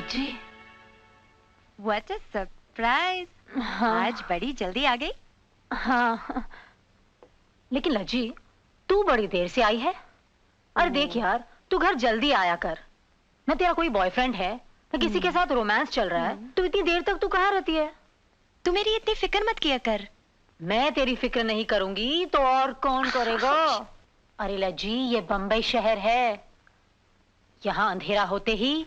लज्जी, what a surprise. आज बड़ी जल्दी आ गई। हाँ, लेकिन लज्जी तू बड़ी देर से आई है। अरे देख यार, तू घर जल्दी आया कर। न तेरा कोई बॉयफ्रेंड है न किसी के साथ रोमांस चल रहा है, तो इतनी देर तक तू कहाँ रहती है? तू मेरी इतनी फिक्र मत किया कर। मैं तेरी फिक्र नहीं करूंगी तो और कौन करेगा? अरे लज्जी, ये बंबई शहर है। यहाँ अंधेरा होते ही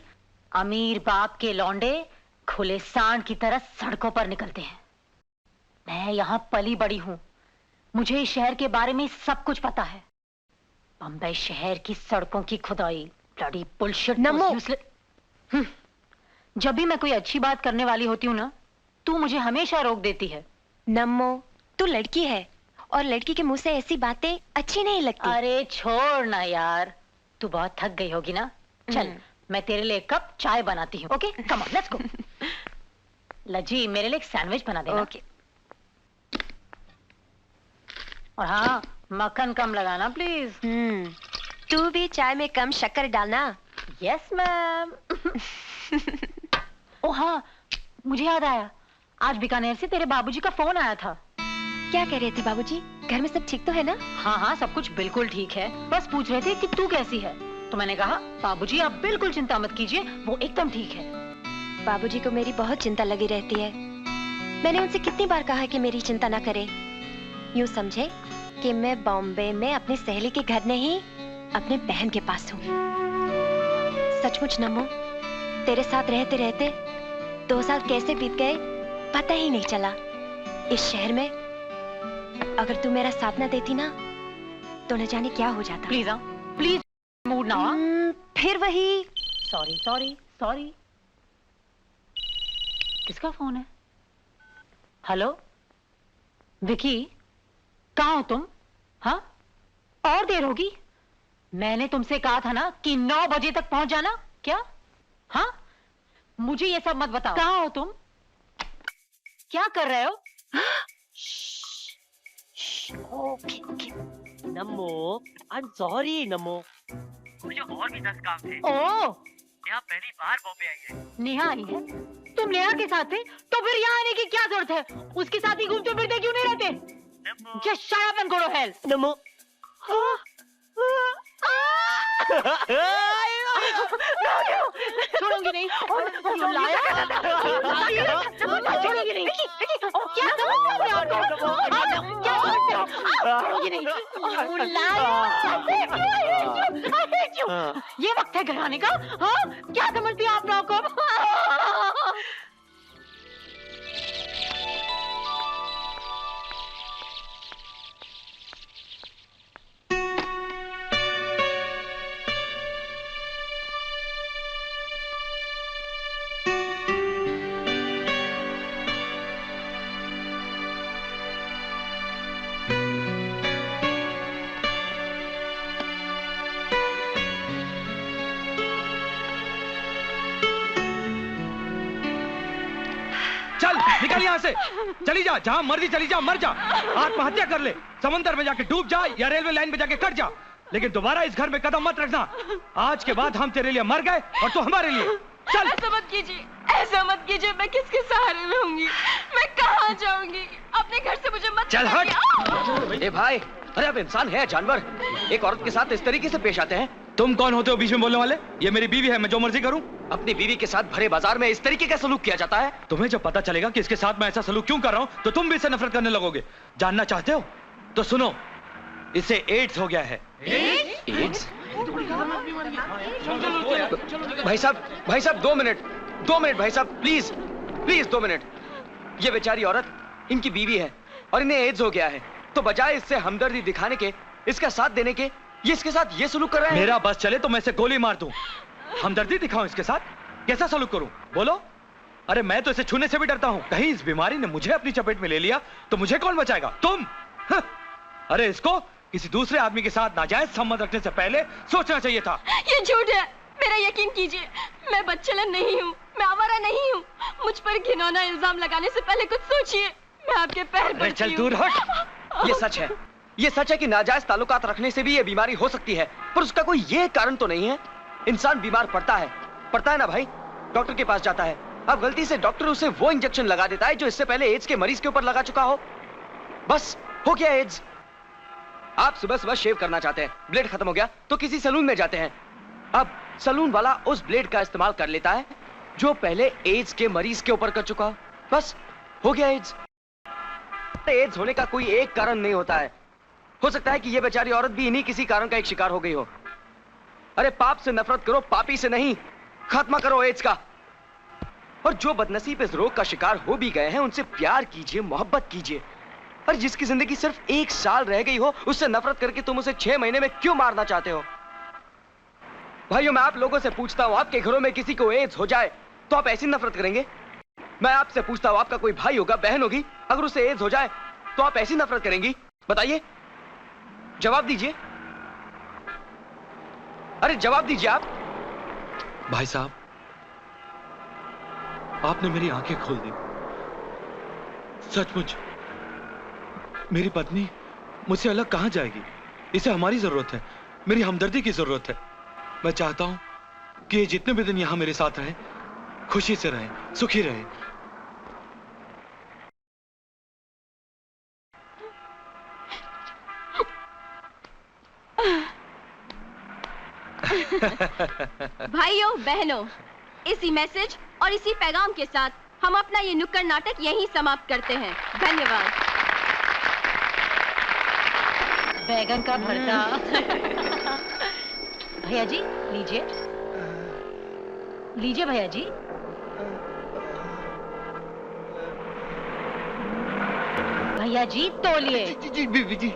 अमीर बाप के लौंडे खुले सांड की तरह सड़कों पर निकलते हैं। मैं यहाँ पली बड़ी हूँ, मुझे इस शहर के बारे में सब कुछ पता है। बंबई शहर की सड़कों की खुदाई, ब्लडी बुलशिट। जब भी मैं कोई अच्छी बात करने वाली होती हूँ ना, तू मुझे हमेशा रोक देती है। नम्मो, तू लड़की है और लड़की के मुंह से ऐसी बातें अच्छी नहीं लगती। अरे छोड़ ना यार, तू बहुत थक गई होगी ना। चल मैं तेरे लिए एक कप चाय बनाती हूँ। Okay, come on, let's go. Lajji, मेरे लिए एक सैंडविच बना देना। ओके। और हाँ, मक्खन कम लगाना प्लीज। तू भी चाय में कम शक्कर डालना। Yes ma'am. ओ हाँ, मुझे याद आया, आज बीकानेर से तेरे बाबूजी का फोन आया था। क्या कह रहे थे बाबूजी? घर में सब ठीक तो है ना? हाँ हाँ, सब कुछ बिल्कुल ठीक है। बस पूछ रहे थे कि तू कैसी है। तो मैंने कहा बाबूजी आप बिल्कुल चिंता मत कीजिए, वो एकदम ठीक है। बाबूजी को मेरी बहुत चिंता लगी रहती है। मैंने उनसे कितनी बार कहा कि मेरी चिंता ना करे। यूँ समझे कि मैं बॉम्बे में अपनी सहेली के घर नहीं, अपने बहन के पास हूँ। सचमुच नमो, तेरे साथ रहते रहते 2 साल कैसे बीत गए पता ही नहीं चला। इस शहर में अगर तू मेरा साथ ना देती ना, तो न जाने क्या हो जाता। प्लीज प्लीज, मूड ना। फिर वही सॉरी सॉरी सॉरी। किसका फोन है? हेलो विकी, कहाँ हो तुम? हाँ, और देर होगी? मैंने तुमसे कहा था ना कि 9 बजे तक पहुंच जाना। क्या? हाँ, मुझे ये सब मत बताओ। कहाँ हो तुम? क्या कर रहे हो? Okay okay. NaMo, I am sorry नमो, मुझे और भी 10 काम थे। ओह, नेहा पहली बार बॉम्बे आई है। नेहा आई है? तुम नेहा के साथ थे तो फिर यहाँ आने की क्या जरूरत है? उसके साथ ही घूमते फिरते क्यों नहीं रहते? Just shut up and go to hell. नमो। छोड़ूंगी नहीं। छोड़ूंगी नहीं। क्या समझते हो? क्या समझते हो? छोड़ूंगी नहीं। ये वक्त है घर आने का। हाँ, क्या समझती हो आप लोगों को? निकल यहाँ से, चली जा, जहाँ मर्जी चली जा, मर जा, आत्महत्या कर ले, समंदर में जाके डूब जा या रेलवे लाइन पे जाके कट जा, लेकिन दोबारा इस घर में कदम मत रखना। आज के बाद हम तेरे लिए मर गए और तू हमारे लिए। चल। ऐसा मत कीजिए, ऐसा मत कीजिए। मैं किसके सहारे रहूंगी? मैं कहाँ जाऊंगी? अपने घर से मुझे मत चल हट। ए भाई, अरे अब इंसान है जानवर, एक औरत के साथ इस तरीके से पेश आते हैं। तुम कौन होते हो बीच में बोलने वाले? ये मेरी बीवी है, मैं जो मर्जी करूं। अपनी बीवी के साथ भरे बाजार में इस तरीके का सलूक किया जाता है? तुम्हें जब पता चलेगा कि इसके साथ मैं ऐसा सलूक क्यों कर रहा हूं, तो तुम भी इससे नफरत करने लगोगे। जानना चाहते हो? तो सुनो, इसे एड्स हो गया है। एड्स? भाई साहब 2 मिनट भाई साहब, प्लीज प्लीज 2 मिनट। ये बेचारी औरत इनकी बीवी है और इन्हें एड्स हो गया है, तो बजाय इससे हमदर्दी दिखाने के, इसका साथ देने के, ये इसके साथ ये सलूक कर रहे हैं। मेरा बस चले तो मैं इसे गोली मार दूं। हमदर्दी दिखाऊं इसके साथ? कैसा सलूक करूं बोलो? अरे मैं तो इसे छूने से भी डरता हूं। कहीं इस बीमारी ने मुझे अपनी चपेट में ले लिया तो मुझे कौन बचाएगा? तुम। अरे इसको किसी दूसरे आदमी के साथ नाजायज संबंध रखने से पहले सोचना चाहिए था। ये झूठ है, मेरा यकीन कीजिए। मैं बदचलन नहीं हूँ, मैं आवारा नहीं हूँ। मुझ पर घिनौना इल्जाम लगाने से पहले कुछ सोचिए। मैं आपके पैर पड़ती हूँ। चल दूर हट। ये सच है कि नाजायज ताल्लुकात रखने से भी ये बीमारी हो सकती है, पर उसका कोई ये कारण तो नहीं है। इंसान बीमार पड़ता है ना भाई, डॉक्टर के पास जाता है। अब गलती से डॉक्टर उसे वो इंजेक्शन लगा देता है जो इससे पहले एड्स के मरीज के ऊपर लगा चुका हो। बस हो गया एड्स। आप सुबह सुबह शेव करना चाहते हैं, ब्लेड खत्म हो गया तो किसी सलून में जाते हैं। अब सलून वाला उस ब्लेड का इस्तेमाल कर लेता है जो पहले एड्स के मरीज के ऊपर कर चुका हो। बस हो गया एड्स। एड्स होने का कोई एक कारण नहीं होता है। हो सकता है कि यह बेचारी औरत भी इन्हीं किसी कारण का एक शिकार हो गई हो। अरे पाप से नफरत करो, पापी से नहीं। खात्मा करो एड्स का। और जो बदनसीब इस रोग का शिकार हो भी गए हैं उनसे प्यार कीजिए, मोहब्बत कीजिए। और जिसकी जिंदगी सिर्फ 1 साल रह गई हो उससे नफरत करके तुम उसे 6 महीने में क्यों मारना चाहते हो? भाइयों, मैं आप लोगों से पूछता हूं, आपके घरों में किसी को एड्स हो जाए तो आप ऐसी नफरत करेंगे? मैं आपसे पूछता हूं, आपका कोई भाई होगा, बहन होगी, अगर उसे एड्स हो जाए तो आप ऐसी नफरत करेंगी? बताइए, जवाब दीजिए। अरे जवाब दीजिए आप। भाई साहब, आपने मेरी आंखें खोल दी। सचमुच मेरी पत्नी मुझसे अलग कहां जाएगी? इसे हमारी जरूरत है, मेरी हमदर्दी की जरूरत है। मैं चाहता हूं कि ये जितने भी दिन यहां मेरे साथ रहें, खुशी से रहें, सुखी रहें। भाइयों बहनों, इसी मैसेज और इसी पैगाम के साथ हम अपना ये नुक्कड़ नाटक यहीं समाप्त करते हैं। धन्यवाद। बैगन का भरता। भैया जी लीजिए, लीजिए भैया जी। भैया जी तोलिए। जी बीबी जी।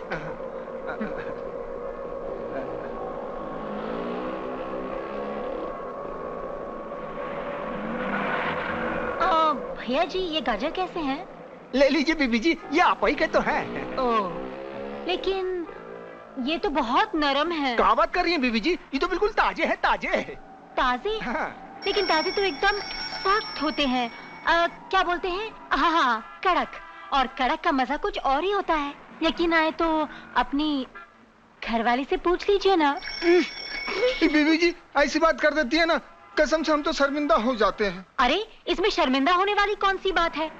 भैया जी ये गाजर कैसे हैं? ले लीजिए बीबी जी, ये आप ही के तो है। ओह, लेकिन ये तो बहुत नरम है। क्या बात कर रही हैं बीबी जी, ये तो बिल्कुल ताजे हैं, ताजे। ताजे? हाँ। लेकिन ताजे तो एकदम सख्त होते हैं। क्या बोलते हैं? हाँ हाँ, कड़क। और कड़क का मजा कुछ और ही होता है। यकीन आए तो अपनी घरवाली से पूछ लीजिए ना। बीबी जी ऐसी बात कर देती है ना, कसम से हम तो शर्मिंदा हो जाते हैं। अरे इसमें शर्मिंदा होने वाली कौन सी बात है?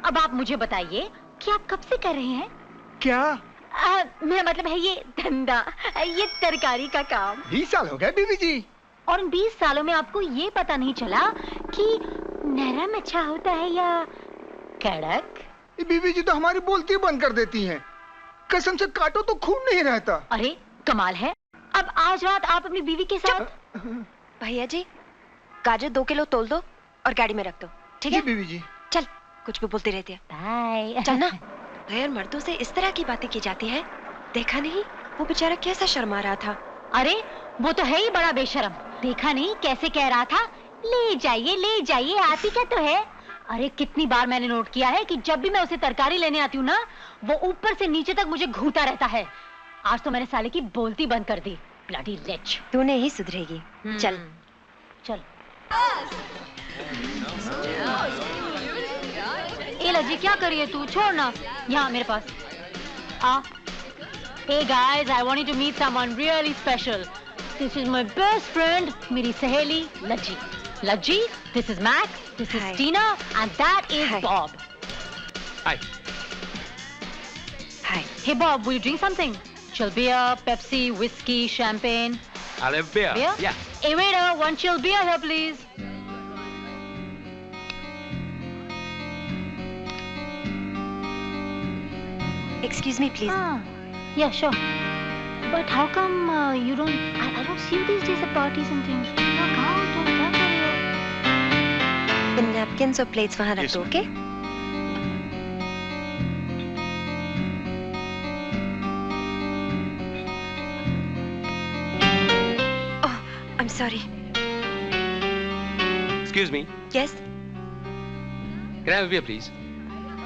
अब आप मुझे बताइए कि आप कब से कर रहे हैं? क्या? मेरा मतलब है ये धंधा, ये तरकारी का काम। 20 साल हो गए बीबी जी। और इन 20 सालों में आपको ये पता नहीं चला कि नरम अच्छा होता है या कड़क? बीबी जी तो हमारी बोलती बंद कर देती हैं। कसम से काटो तो खून नहीं रहता। अरे कमाल है। अब आज रात आप अपनी बीवी के साथ। भैया जी गाजर 2 किलो तोल दो और गाड़ी में रख दो, ठीक है? बीबी जी। चल, कुछ भी बोलती रहती है। बाय। चल ना। गैर मर्दों से इस तरह की बातें की जाती हैं। देखा नहीं वो बेचारा कैसा शर्मा रहा था। अरे वो तो है ही बड़ा बेशरम। देखा नहीं कैसे कह रहा था, ले जाइए आप ही का तो है। अरे कितनी बार मैंने नोट किया है कि जब भी मैं उसे तरकारी लेने आती हूँ ना, वो ऊपर से नीचे तक मुझे घूरता रहता है। आज तो मैंने साले की बोलती बंद कर दी। Bloody rich. तूने ही सुधरेगी। चल चल। ए लजी क्या करिए तू, छोड़ ना। यहाँ मेरे पास आ। Hey guys, I wanted to meet someone really special. This is my best friend, मेरी सहेली लज्जी। लज्जी, this is Mac, this is Hi. Tina, and that is Hi. Bob. Hi. Hi. Hey Bob, will you drink something? Chill beer, Pepsi, whiskey, champagne. I'll have beer. Beer? Yeah. Hey waiter, one chill beer here please. Excuse me please. Yeah, sure. But how come you don't? I don't see you these days at parties and things. कहाँ हो तुम? क्या कर रहे हो? इन napkins और plates वहाँ रख Yes, दो, ma'am. Okay? Oh, I'm sorry. Excuse me. Yes, Can I have a beer, please?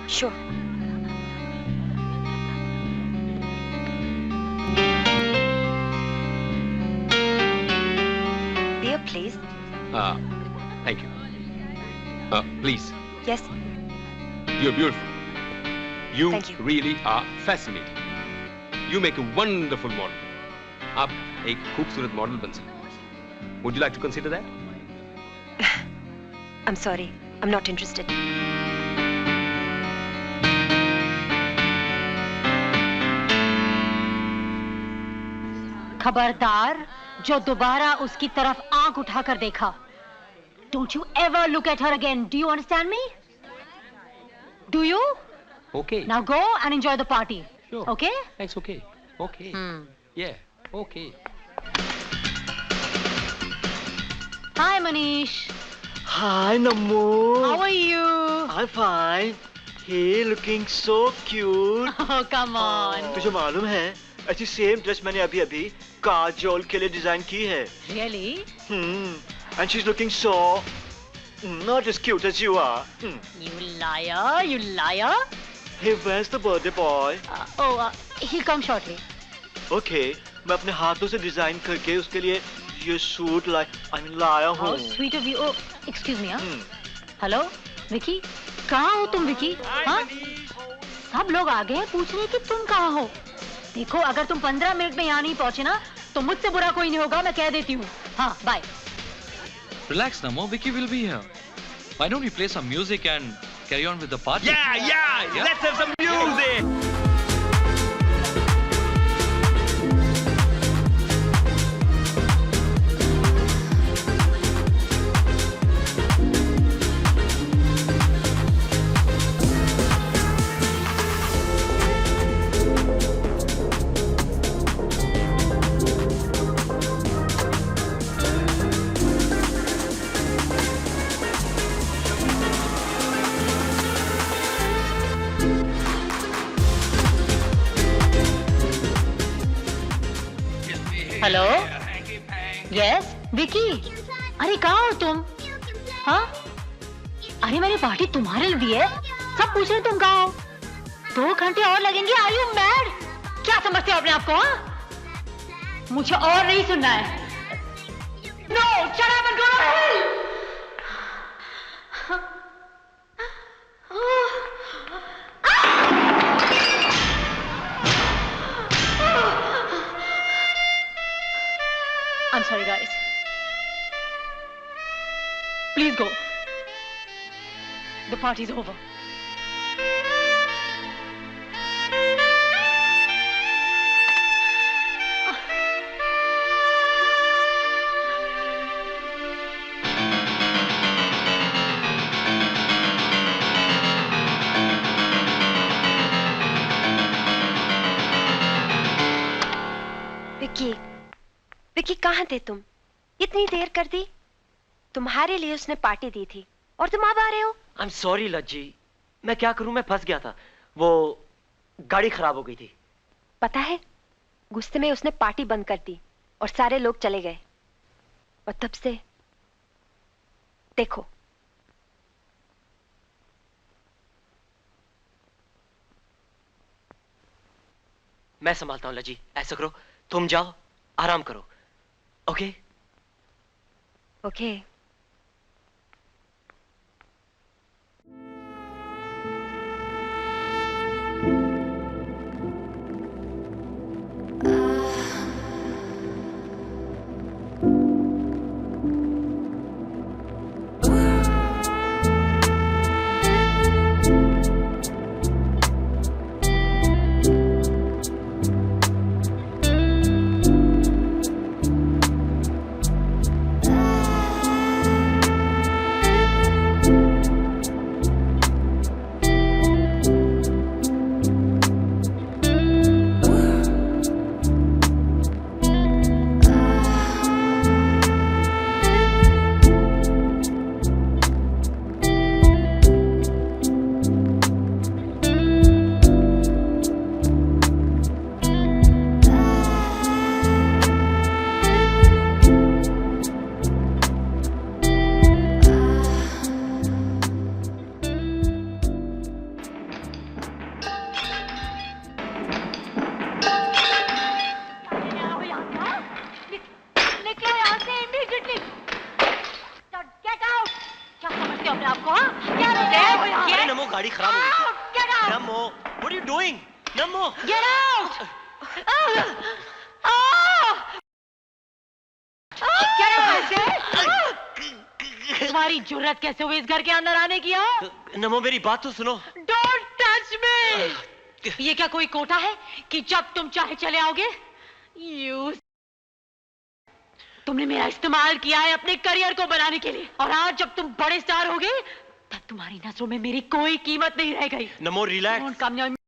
sure. Beer, please. Thank you. Please, Yes. you're beautiful. You Thank you. really are fascinating. You make a wonderful model. आप एक खूबसूरत model बन सकते हैं. Would you like to consider that? I'm sorry. I'm not interested. खबरदार, जो दोबारा उसकी तरफ आंख उठाकर देखा. Don't you ever look at her again. Do you understand me? Do you? Okay. Now go and enjoy the party. Sure. Okay? Thanks. Okay. Okay. Yeah. Okay. Hi, Manish. Hi, Namu. How are you? I'm fine. Hey, looking so cute. Oh, come on. तुझे मालूम है ऐसी same dress मैंने अभी अभी काजोल के लिए design की है. Really? And she's looking so not as cute as you are. You liar. You liar. Hey, where's the birthday boy? He'll come shortly. Okay, मैं अपने हाथों से डिजाइन करके उसके लिए ये सूट लाया हूँ. How sweet of you. Oh, excuse me. Hello, Vicky. कहाँ हो तुम, विकी? हाँ? सब लोग आ गए पूछ रहे कि तुम कहाँ हो. देखो, अगर तुम 15 मिनट में यहाँ नहीं पहुँचे ना, तो मुझसे बुरा कोई नहीं होगा, मैं कह देती हूँ. हाँ, bye. Relax, Namo. Vicky will be here. Why don't we play some music and carry on with the party? Yeah. Let's have some music. Hello. Yes, Vicky. अरे कहाँ हो तुम? हाँ? अरे मैंने पार्टी तुम्हारे लिए दी है. सब पूछ रहे तुम कहाँ हो. 2 घंटे और लगेंगे. Are you mad? क्या समझते हो अपने आप को? हाँ? मुझे और नहीं सुनना है. No, shut up and go to hell. I'm sorry, guys. Please go. The party's over. Vicky, कहाँ थे तुम? इतनी देर कर दी. तुम्हारे लिए उसने पार्टी दी थी और तुम अब आ रहे हो. I'm sorry, लज्जी. मैं क्या करूं, मैं फंस गया था. वो गाड़ी खराब हो गई थी. पता है, गुस्से में उसने पार्टी बंद कर दी और सारे लोग चले गए. और तब से देखो. मैं संभालता हूं लज्जी. ऐसा करो, तुम जाओ, आराम करो. ओके? ओके. गाड़ी खराब हो गई थी. नमो, what are you doing? NaMo, get out! Get out! तुम्हारी जुर्रत कैसे हुई इस घर के अंदर आने की? नमो मेरी बात तो सुनो। Don't touch me. ये क्या कोई कोटा है कि जब तुम चाहे चले आओगे? तुमने मेरा इस्तेमाल किया है अपने करियर को बनाने के लिए, और आज जब तुम बड़े स्टार होगे तब तुम्हारी नजरों में मेरी कोई कीमत नहीं रह गई। नमो relax.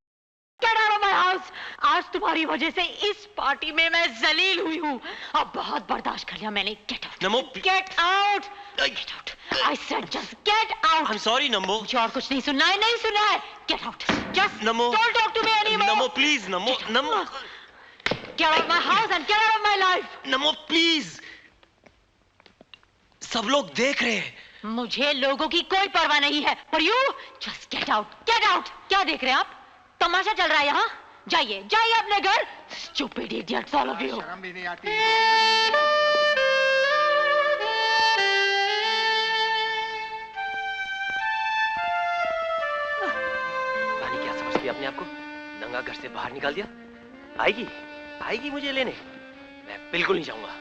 Get out of my house! आज तुम्हारी वजह से इस पार्टी में मैं जलील हुई हूँ। अब बहुत बर्दाश्त कर लिया मैंने। Get out! NaMo Get out! Get out! I said just get out! I'm sorry नमो। मुझे और कुछ नहीं सुनना है, नहीं सुनना है। Get out! Just NaMo don't talk to me anymore. NaMo please NaMo. NaMo Get out of my house and get out of my life. NaMo please, सब लोग देख रहे हैं। मुझे लोगों की कोई परवाह नहीं है। पर you just get out, get out. क्या देख रहे हैं आप? तमाशा चल रहा है यहाँ। जाइए जाइए अपने घर। Stupid idiots all of you. शर्म भी नहीं आती। रानी क्या समझती है अपने आप को? नंगा घर से बाहर निकाल दिया। आएगी आएगी मुझे लेने। मैं बिल्कुल नहीं जाऊंगा।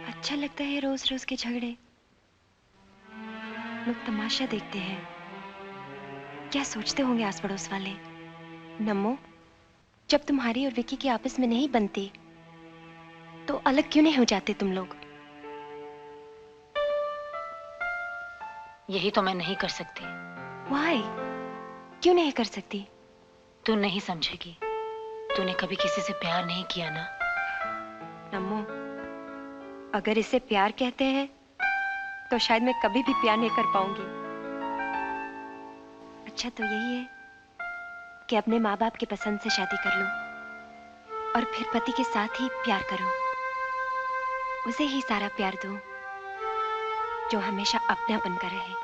अच्छा लगता है रोज रोज के झगड़े। लोग तमाशा देखते हैं। क्या सोचते होंगे आस पड़ोस वाले? नमो, जब तुम्हारी और विकी की आपस में नहीं बनती तो अलग क्यों नहीं हो जाते तुम लोग? यही तो मैं नहीं कर सकती। Why? क्यों नहीं कर सकती? तू नहीं समझेगी। तूने कभी किसी से प्यार नहीं किया ना। नमो, अगर इसे प्यार कहते हैं तो शायद मैं कभी भी प्यार नहीं कर पाऊंगी। अच्छा तो यही है कि अपने माँ बाप की पसंद से शादी कर लूं और फिर पति के साथ ही प्यार करूं, उसे ही सारा प्यार दूं जो हमेशा अपनापन का रहे।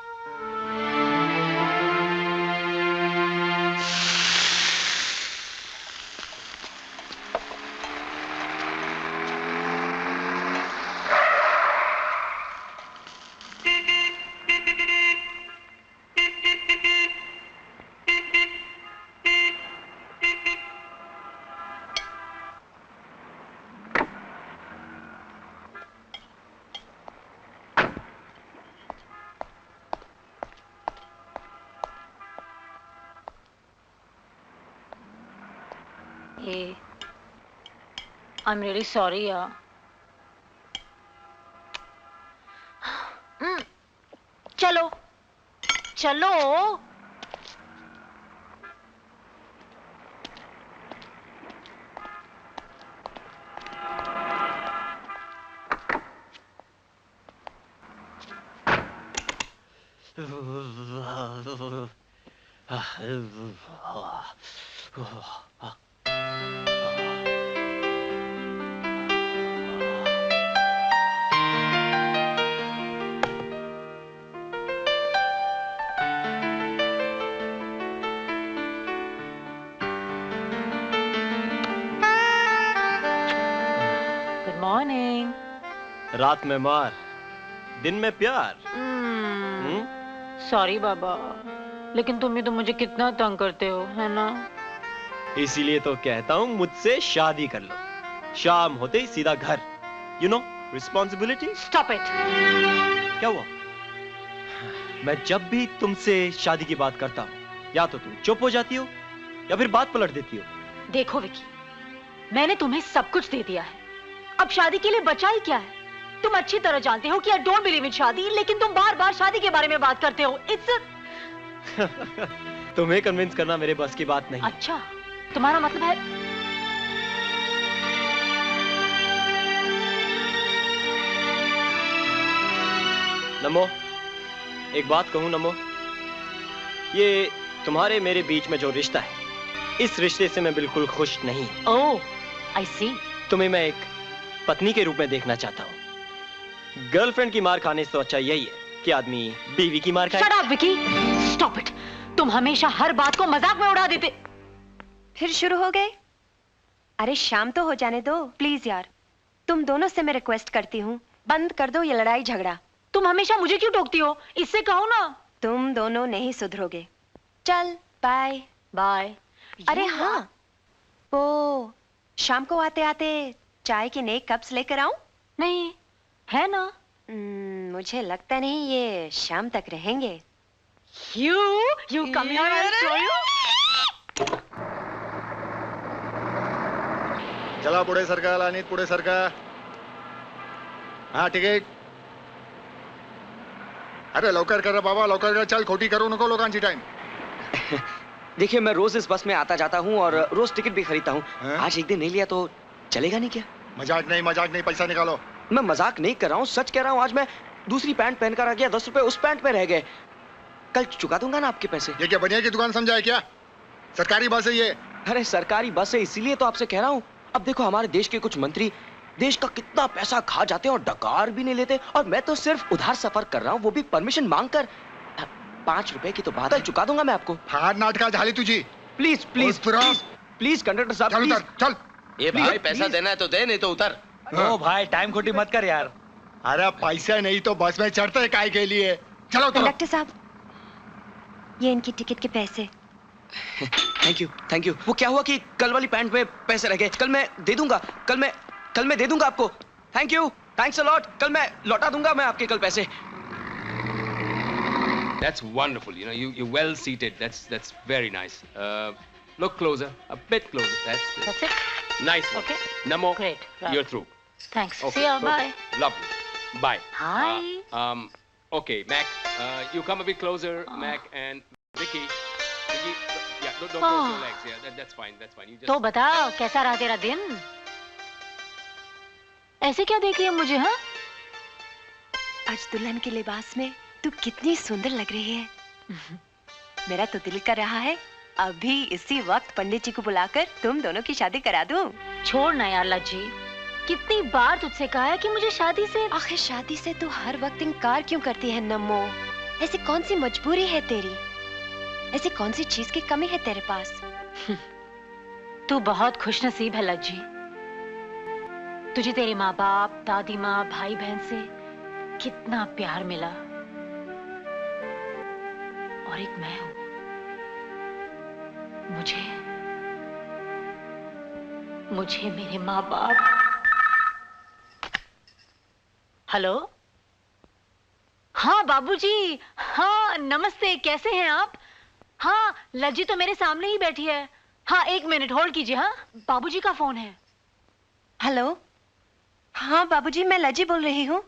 Hey, I'm really sorry, यार। चलो चलो। रात में मार, दिन में प्यार। सॉरी बाबा, लेकिन तुम ही तो मुझे कितना तंग करते हो, है ना? इसीलिए तो कहता हूँ मुझसे शादी कर लो। शाम होते ही सीधा घर। You know, responsibility. Stop it. क्या हुआ? मैं जब भी तुमसे शादी की बात करता हूँ, या तो तुम चुप हो जाती हो या फिर बात पलट देती हो। देखो विकी, मैंने तुम्हें सब कुछ दे दिया है, अब शादी के लिए बचा ही क्या है? तुम अच्छी तरह जानते हो कि आई डोंट बिलीव इन शादी, लेकिन तुम बार बार शादी के बारे में बात करते हो। इट्स तुम्हें कन्विंस करना मेरे बस की बात नहीं। अच्छा, तुम्हारा मतलब है नमो, एक बात कहूं नमो, ये तुम्हारे मेरे बीच में जो रिश्ता है, इस रिश्ते से मैं बिल्कुल खुश नहीं। ओह, आई सी। तुम्हें मैं एक पत्नी के रूप में देखना चाहता हूँ। गर्लफ्रेंड की मार खाने से तो अच्छा यही है कि आदमी बीवी की मार खाए। Shut up Vicky, stop it. तुम हमेशा हर बात को मजाक में उड़ा देते। फिर शुरू हो गए? अरे शाम तो हो जाने दो प्लीज यार। तुम दोनों से मैं रिक्वेस्ट करती हूँ, बंद कर दो ये लड़ाई झगड़ा। तुम हमेशा मुझे क्यों टोकती हो? इससे कहो ना। तुम दोनों नहीं सुधरोगे। चल बाय। बाय। अरे हाँ, वो शाम को आते आते चाय के नए कप्स लेकर आऊं? नहीं है ना। मुझे लगता नहीं ये शाम तक रहेंगे। You come here, I'll show you. चला पुढे सरका लानीत, पुढे सरका. हाँ तिकीट. अरे लवकर कर बाबा, लवकर कर. चल खोटी करू नको लोकांची टाइम. देखिए मैं रोज इस बस में आता जाता हूँ और रोज टिकट भी खरीदता हूँ. आज एक दिन नहीं लिया तो चलेगा नहीं क्या? मजाक नहीं, पैसा निकालो. मैं मजाक नहीं कर रहा हूँ, सच कह रहा हूँ. आज मैं दूसरी पैंट पहनकर आ गया, 10 रुपए उस पैंट पे रह गए. कल चुका दूंगा ना आपके पैसे. ये क्या बनिया की दुकान समझा है क्या? सरकारी बस है ये. अरे सरकारी बस है इसीलिए तो आपसे कह रहा हूँ. अब देखो हमारे देश के कुछ मंत्री देश का कितना पैसा खा जाते हैं और डकार भी नहीं लेते, और मैं तो सिर्फ उधार सफर कर रहा हूँ, वो भी परमिशन मांगकर. 5 रुपए की तो बात है, चुका दूंगा मैं आपको. हार नाटका झाली तुझी. Please please please please conductor साहब. चल उतर, चल. ये भाई पैसा देना है तो दे, नहीं तो उतर. ओ भाई टाइम खोटी मत कर यार. अरे पैसे नहीं तो बस में चढ़ते काय के लिए. चलो कंडक्टर साहब, ये इनकी टिकट के पैसे. Thank you. वो क्या हुआ कि कल वाली पैंट में पैसे रह गए. कल मैं दे दूंगा, कल मैं दे दूंगा आपको. Thank you, thanks a lot. कल मैं लौटा दूंगा मैं आपके कल पैसे. That's wonderful. You know, you're well seated. That's very nice. Look closer, a bit closer. That's it. Nice one. Okay. Namo, Great. Right. you're through. Thanks. Okay. See you. Bye. Lovely. Bye. Hi. Okay, Mac. You come a bit closer, Mac and Vicky. Yeah, don't close your legs. Yeah, that's fine. That's fine. You just. तो बता कैसा रहा तेरा दिन? ऐसे क्या देख रही है मुझे? हाँ? आज दुल्हन के लिबास में तू कितनी सुंदर लग रही है. मेरा तो दिल कर रहा है अभी इसी वक्त पंडित जी को बुलाकर तुम दोनों की शादी करा दूं. छोड़ ना यार लज्जी, कितनी बार तुझसे कहा है कि मुझे शादी से. आखिर शादी से तू हर वक्त इनकार क्यों करती है नम्मो? ऐसी कौन सी मजबूरी है तेरी? ऐसी कौन सी चीज की कमी है तेरे पास? तू बहुत खुशनसीब है लज्जी. तुझे तेरे माँ बाप, दादी माँ, भाई बहन से कितना प्यार मिला, और एक मैं हूं. मुझे मेरे माँ बाप. हेलो. हाँ बाबूजी. हाँ नमस्ते, कैसे हैं आप? हाँ लज्जी तो मेरे सामने ही बैठी है. हाँ 1 मिनट होल्ड कीजिए. हाँ बाबूजी का फोन है. हेलो. हाँ बाबूजी, मैं लज्जी बोल रही हूँ.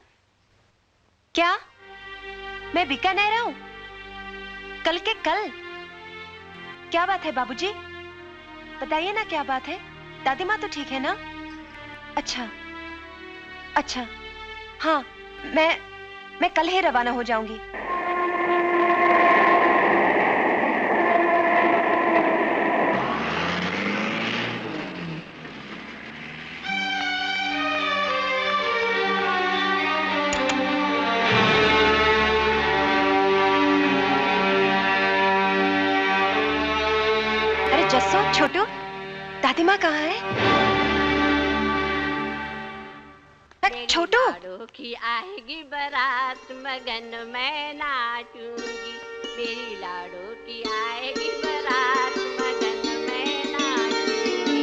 क्या मैं बीकानेर हूँ? कल के कल? क्या बात है बाबूजी? बताइए ना क्या बात है. दादी माँ तो ठीक है ना? अच्छा. हाँ मैं कल ही रवाना हो जाऊंगी. जस्सो, छोटू, दादी माँ कहाँ है? छोटू. लाडो की आएगी बारात, मगन में नाचूंगी. मेरी लाडो की आएगी बारात, मगन में नाचूंगी.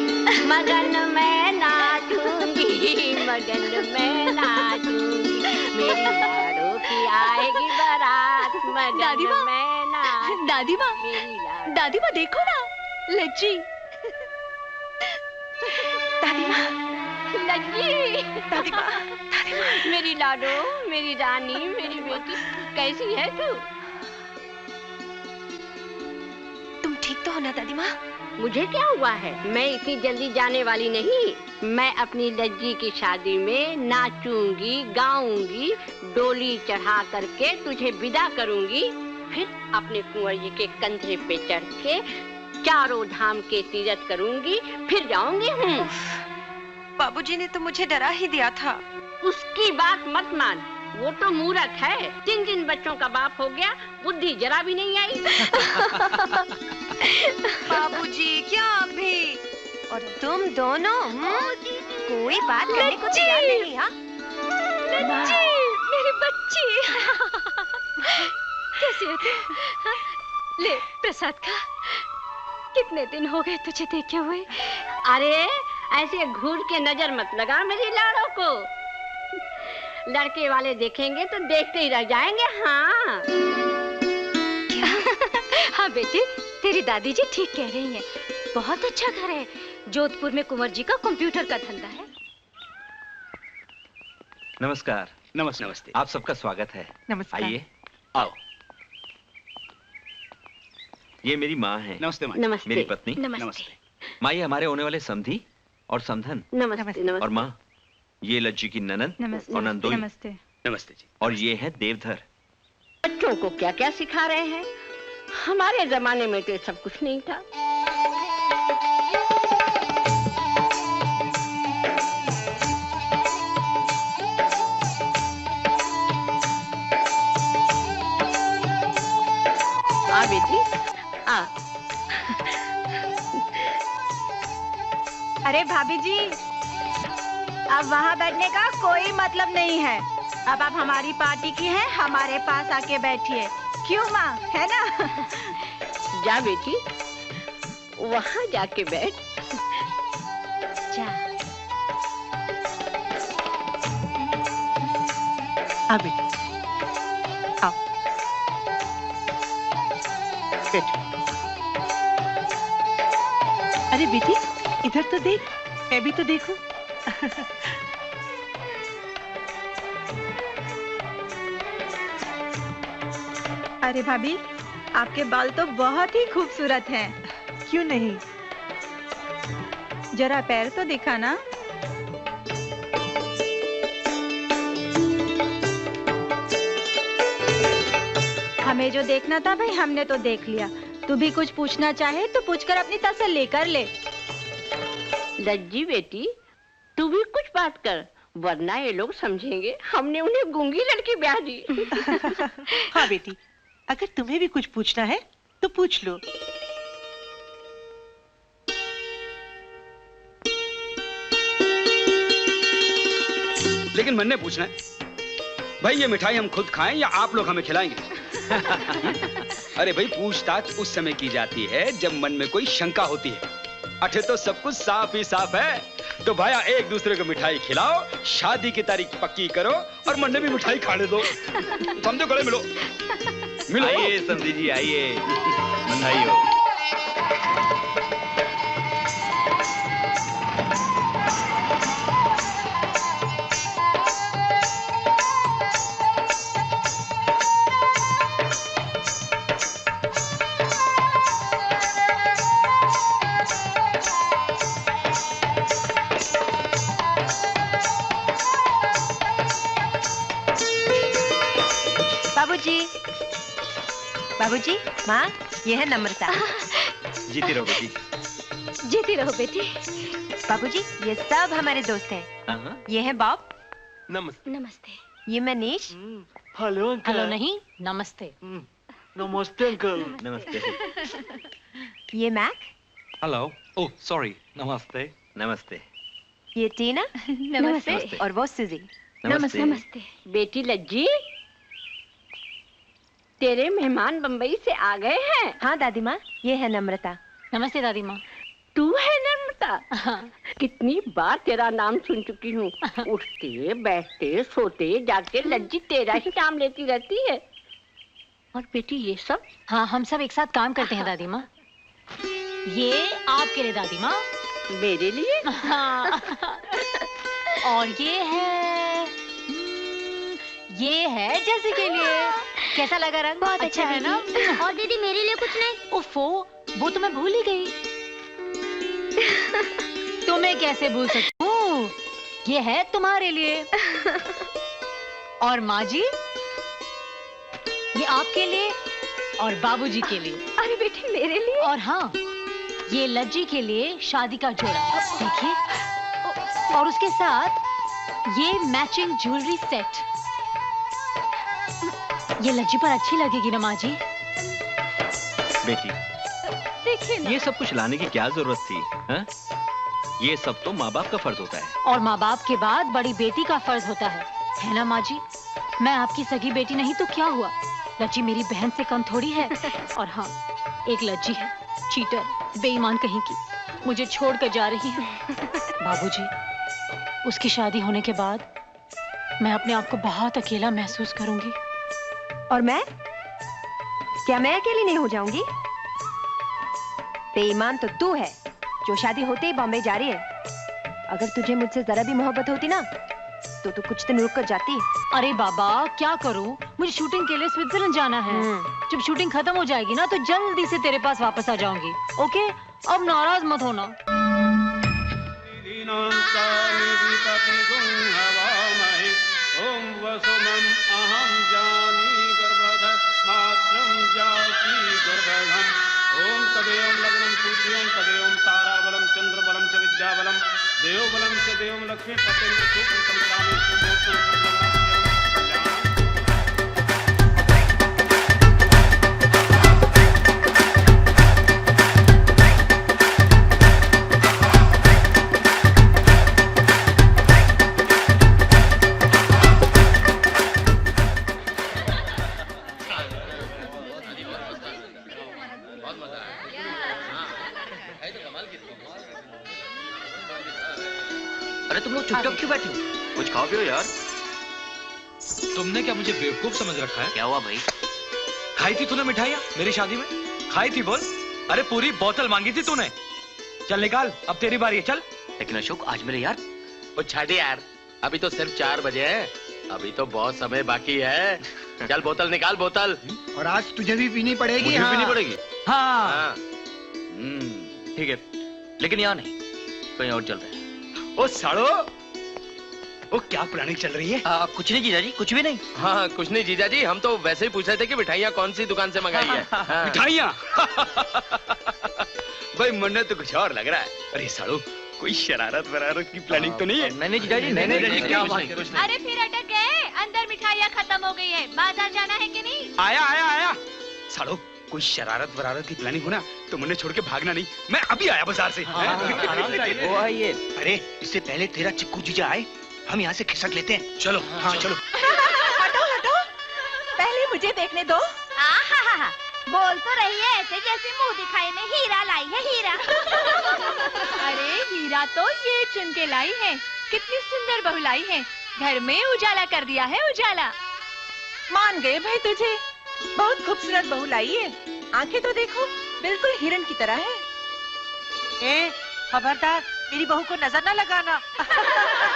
मगन में नाचूंगी, मगन में नाचूंगी. मेरी लाडो की आएगी बारात, मगन में नाचूंगी. दादी माँ देखो ना लज्जी. दादी माँ, मेरी लाडो, मेरी रानी, मेरी बेटी, कैसी है तू? तुम ठीक तो हो ना दादी माँ? मुझे क्या हुआ है? मैं इतनी जल्दी जाने वाली नहीं. मैं अपनी लज्जी की शादी में नाचूंगी, गाऊंगी, डोली चढ़ा करके तुझे विदा करूंगी. फिर अपने कुंवर जी के कंधे पे चढ़ के चारों धाम के तीर्थ करूंगी, फिर जाऊंगी. बाबूजी ने तो मुझे डरा ही दिया था. उसकी बात मत मान. वो तो मूर्ख है, 3 बच्चों का बाप हो गया, बुद्धि जरा भी नहीं आई। बाबूजी क्या अभी? और तुम दोनों कोई बात करने को तैयार नहीं। हाँ लज्जी, मेरी बच्ची। कैसी है तू? ले प्रसाद खा। कितने दिन हो गए तुझे देखे हुए। अरे ऐसे घूर के नजर मत लगा मेरी लाड़ों को, लड़के वाले देखेंगे तो देखते ही रह जाएंगे। हाँ हाँ बेटी, तेरी दादी जी ठीक कह रही हैं। बहुत अच्छा घर है। जोधपुर में कुंवर जी का कंप्यूटर का धंधा है। नमस्कार। नमस्ते नमस्ते। आप सबका स्वागत है। नमस्कार। आइए। आओ। ये मेरी माँ है। नमस्ते माँ। नमस्ते। मेरी पत्नी। नमस्ते। माँ ये हमारे होने वाले समधी और समधन। नमस्ते। और माँ ये लज्जी की ननद और नंदोई। नमस्ते। नमस्ते जी। और ये है देवधर। बच्चों को क्या क्या सिखा रहे हैं? हमारे जमाने में तो ये सब कुछ नहीं था। आ बेटी आ। अरे भाभी जी, अब वहाँ बैठने का कोई मतलब नहीं है। अब आप हमारी पार्टी की हैं, हमारे पास आके बैठिए। क्यों माँ, है ना? जा बेटी, वहाँ जाके बैठ। जा। आ बेटी, आओ। बैठो। अरे बेटी, इधर तो देख, मैं भी तो देखूं। अरे भाभी, आपके बाल तो बहुत ही खूबसूरत हैं। क्यों नहीं? जरा पैर तो दिखा ना। हमें जो देखना था भाई, हमने तो देख लिया। तू भी कुछ पूछना चाहे तो पूछकर अपनी तसल्ली कर ले। लज्जी बेटी, तू भी कुछ बात कर, वरना ये लोग समझेंगे हमने उन्हें गूंगी लड़की ब्याह दी। हाँ बेटी, अगर तुम्हें भी कुछ पूछना है तो पूछ लो। लेकिन मन ने पूछना है, भाई ये मिठाई हम खुद खाएं या आप लोग हमें खिलाएंगे? अरे भाई, पूछताछ उस समय की जाती है जब मन में कोई शंका होती है। अठे तो सब कुछ साफ ही साफ है। तो भाया एक दूसरे को मिठाई खिलाओ, शादी की तारीख पक्की करो और मन ने भी मिठाई खाने दो। समझो, गले मिलो। मिलो। आइए समधी जी, आइए, बधाई हो। बाबूजी, माँ, ये है नम्रता। जीती रहो बेटी। जीती रहो बेटी। बाबूजी, ये सब हमारे दोस्त हैं। ये है बॉब। नमस्ते। नमस्ते। ये मनीष। Hello uncle. हेलो नहीं, नमस्ते। नमस्ते अंकल। नमस्ते। ये मैक। हेलो। Oh sorry. नमस्ते। नमस्ते। ये टीना। नमस्ते। और वो सुजी। नमस्ते। नमस्ते। बेटी लज्जी, तेरे मेहमान बम्बई से आ गए हैं। हाँ दादी माँ, ये है नम्रता। नमस्ते दादी माँ। तू है नम्रता? कितनी बार तेरा नाम सुन चुकी हूँ। उठते बैठते सोते जागते लज्जी तेरा ही नाम लेती रहती है। और बेटी ये सब? हाँ, हम सब एक साथ काम करते हैं दादी माँ। ये आपके लिए दादी माँ। मेरे लिए? हाँ। और ये है जैसे के लिए। कैसा लगा रंग? बहुत अच्छा है ना? और दीदी मेरे लिए कुछ नहीं? ओफो, वो तो मैं भूल ही गई। तुम्हें कैसे भूल सकती हूँ? ये है तुम्हारे लिए। और माँ जी, ये आपके लिए और बाबूजी के लिए। अरे बेटी मेरे लिए? और हाँ, ये लज्जी के लिए शादी का जोड़ा। देखिए, और उसके साथ ये मैचिंग ज्वेलरी सेट। ये लज्जी पर अच्छी लगेगी ना माँ जी? बेटी, देखिए ना। ये सब कुछ लाने की क्या जरूरत थी? हा? ये सब तो माँ बाप का फर्ज होता है। और माँ बाप के बाद बड़ी बेटी का फर्ज होता है ना माँ जी? मैं आपकी सगी बेटी नहीं तो क्या हुआ? लज्जी मेरी बहन से कम थोड़ी है। और हाँ, एक लज्जी है, चीटर, बेईमान कहीं की, मुझे छोड़ कर जा रही है। बाबूजी, उसकी शादी होने के बाद मैं अपने आप को बहुत अकेला महसूस करूंगी। और मैं? क्या मैं अकेली नहीं हो जाऊंगी? बेईमान तो तू है जो शादी होते ही बॉम्बे जा रही है। अगर तुझे मुझसे जरा भी मोहब्बत होती ना तो तू कुछ दिन रुक कर जाती। अरे बाबा, क्या करूं? मुझे शूटिंग के लिए स्विट्जरलैंड जाना है। जब शूटिंग खत्म हो जाएगी ना तो जल्दी से तेरे पास वापस आ जाऊंगी। ओके? अब नाराज मत होना। देवबलम च देवम लक्ष्मी पते अरे तुम लोग चुपचाप क्यों बैठे हो? कुछ खाओ पियो यार। तुमने क्या मुझे बेवकूफ समझ रखा है? क्या हुआ भाई? खाई थी तूने मिठाइयाँ मेरी शादी में? खाई थी बोल। अरे पूरी बोतल मांगी थी तूने। चल निकाल, अब तेरी बारी है, चल। लेकिन अशोक, आज मेरे यार। वो छाड़ी यार, अभी तो सिर्फ 4 बजे है, अभी तो बहुत समय बाकी है। चल बोतल निकाल, बोतल। और आज तुझे भी पीनी पड़ेगी। मुझे पीनी पड़ेगी? हाँ। ठीक है, लेकिन यहाँ नहीं, कहीं और चल रहे हैं। ओ सालो, वो क्या प्लानिंग चल रही है? कुछ नहीं जीजा जी, कुछ भी नहीं। हाँ, कुछ नहीं जीजा जी, हम तो वैसे ही पूछ रहे थे कि मिठाइयाँ कौन सी दुकान से मंगाई है। हाँ। मिठाइयाँ? भाई मन तो कुछ और लग रहा है। अरे सालो, कोई शरारत वरारत की प्लानिंग तो नहीं है? नहीं जीजा जी, नहीं, क्या बात कर रहे हो? अरे फिर अटक गए, अंदर मिठाइयाँ खत्म हो गई है, बाजार जाना है कि नहीं? आया। सालो, कोई शरारत वरारत की प्लानिंग हो ना तो मुझे छोड़ के भागना नहीं। मैं अभी आया बाजार से। वो आइए। अरे इससे पहले तेरा चिक्कू जीजा आए, हम यहाँ से खिसक लेते हैं। चलो। हाँ चलो। हटो, पहले मुझे देखने दो। बोल तो रही है ऐसे जैसे मुंह दिखाई में हीरा लाई है, हीरा। अरे हीरा तो ये चुन के लाई है, कितनी सुंदर बहू लाई है, घर में उजाला कर दिया है, उजाला। मान गए भाई तुझे, बहुत खूबसूरत बहू लाई है, आंखें तो देखो बिल्कुल हिरन की तरह है। ए, खबरदार, मेरी बहू को नजर न लगाना।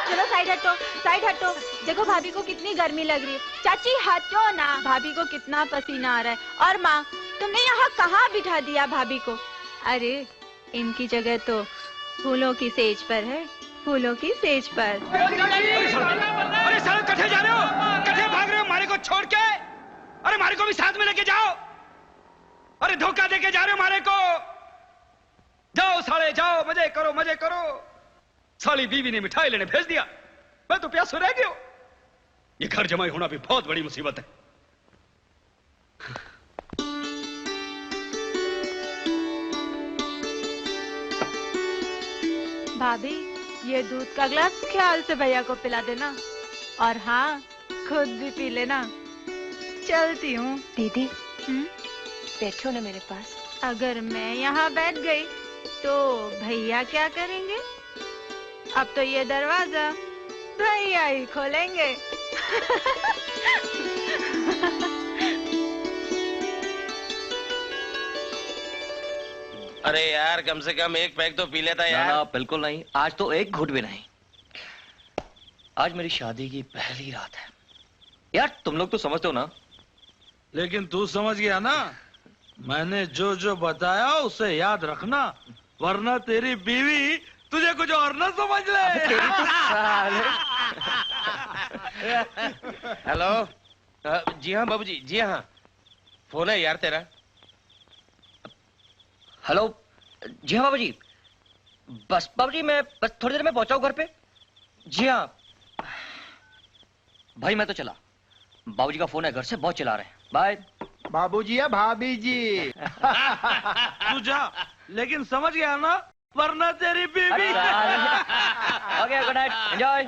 चलो साइड हटो। देखो भाभी को कितनी गर्मी लग रही है। चाची हटो ना, भाभी को कितना पसीना आ रहा है। और माँ, तुमने यहाँ कहाँ बिठा दिया भाभी को? अरे इनकी जगह तो फूलों की सेज पर है, फूलों की सेज पर। अरे सालो, कठे जा रहे हो? कठे भाग रहे हो मारे को छोड़ के? अरे मारे को भी साथ में लेके जाओ। अरे धोखा देके जा रहे हो मारे को। जाओ साले जाओ, मजे करो। साली बीवी ने मिठाई लेने भेज दिया, मैं तो प्यासा रह गया। ये घर जमाई होना भी बहुत बड़ी मुसीबत है। भाभी, ये दूध का ग्लास ख्याल से भैया को पिला देना, और हाँ, खुद भी पी लेना। चलती हूँ। दीदी, बैठो ना मेरे पास। अगर मैं यहाँ बैठ गई तो भैया क्या करेंगे? अब तो ये दरवाजा भैया ही खोलेंगे। अरे यार, कम से कम एक पैक तो पी लेता यार। ना, बिल्कुल नहीं, आज तो एक घुट भी नहीं। आज मेरी शादी की पहली रात है यार, तुम लोग तो समझते हो ना। लेकिन तू समझ गया ना, मैंने जो जो बताया उसे याद रखना, वरना तेरी बीवी तुझे कुछ और ना समझ ले। हेलो, जी हाँ बाबूजी, जी हाँ, फोन है यार तेरा। हेलो, जी हाँ बाबूजी, बस बाबूजी मैं बस थोड़ी देर में पहुंचा हूं घर पे। जी हाँ भाई, मैं तो चला, बाबूजी का फोन है घर से, बहुत चिल्ला रहे हैं। बाय। बाबूजी या भाभी जी? तू जा, लेकिन समझ गया ना, वरना तेरी बीवी। Okay, good night, enjoy.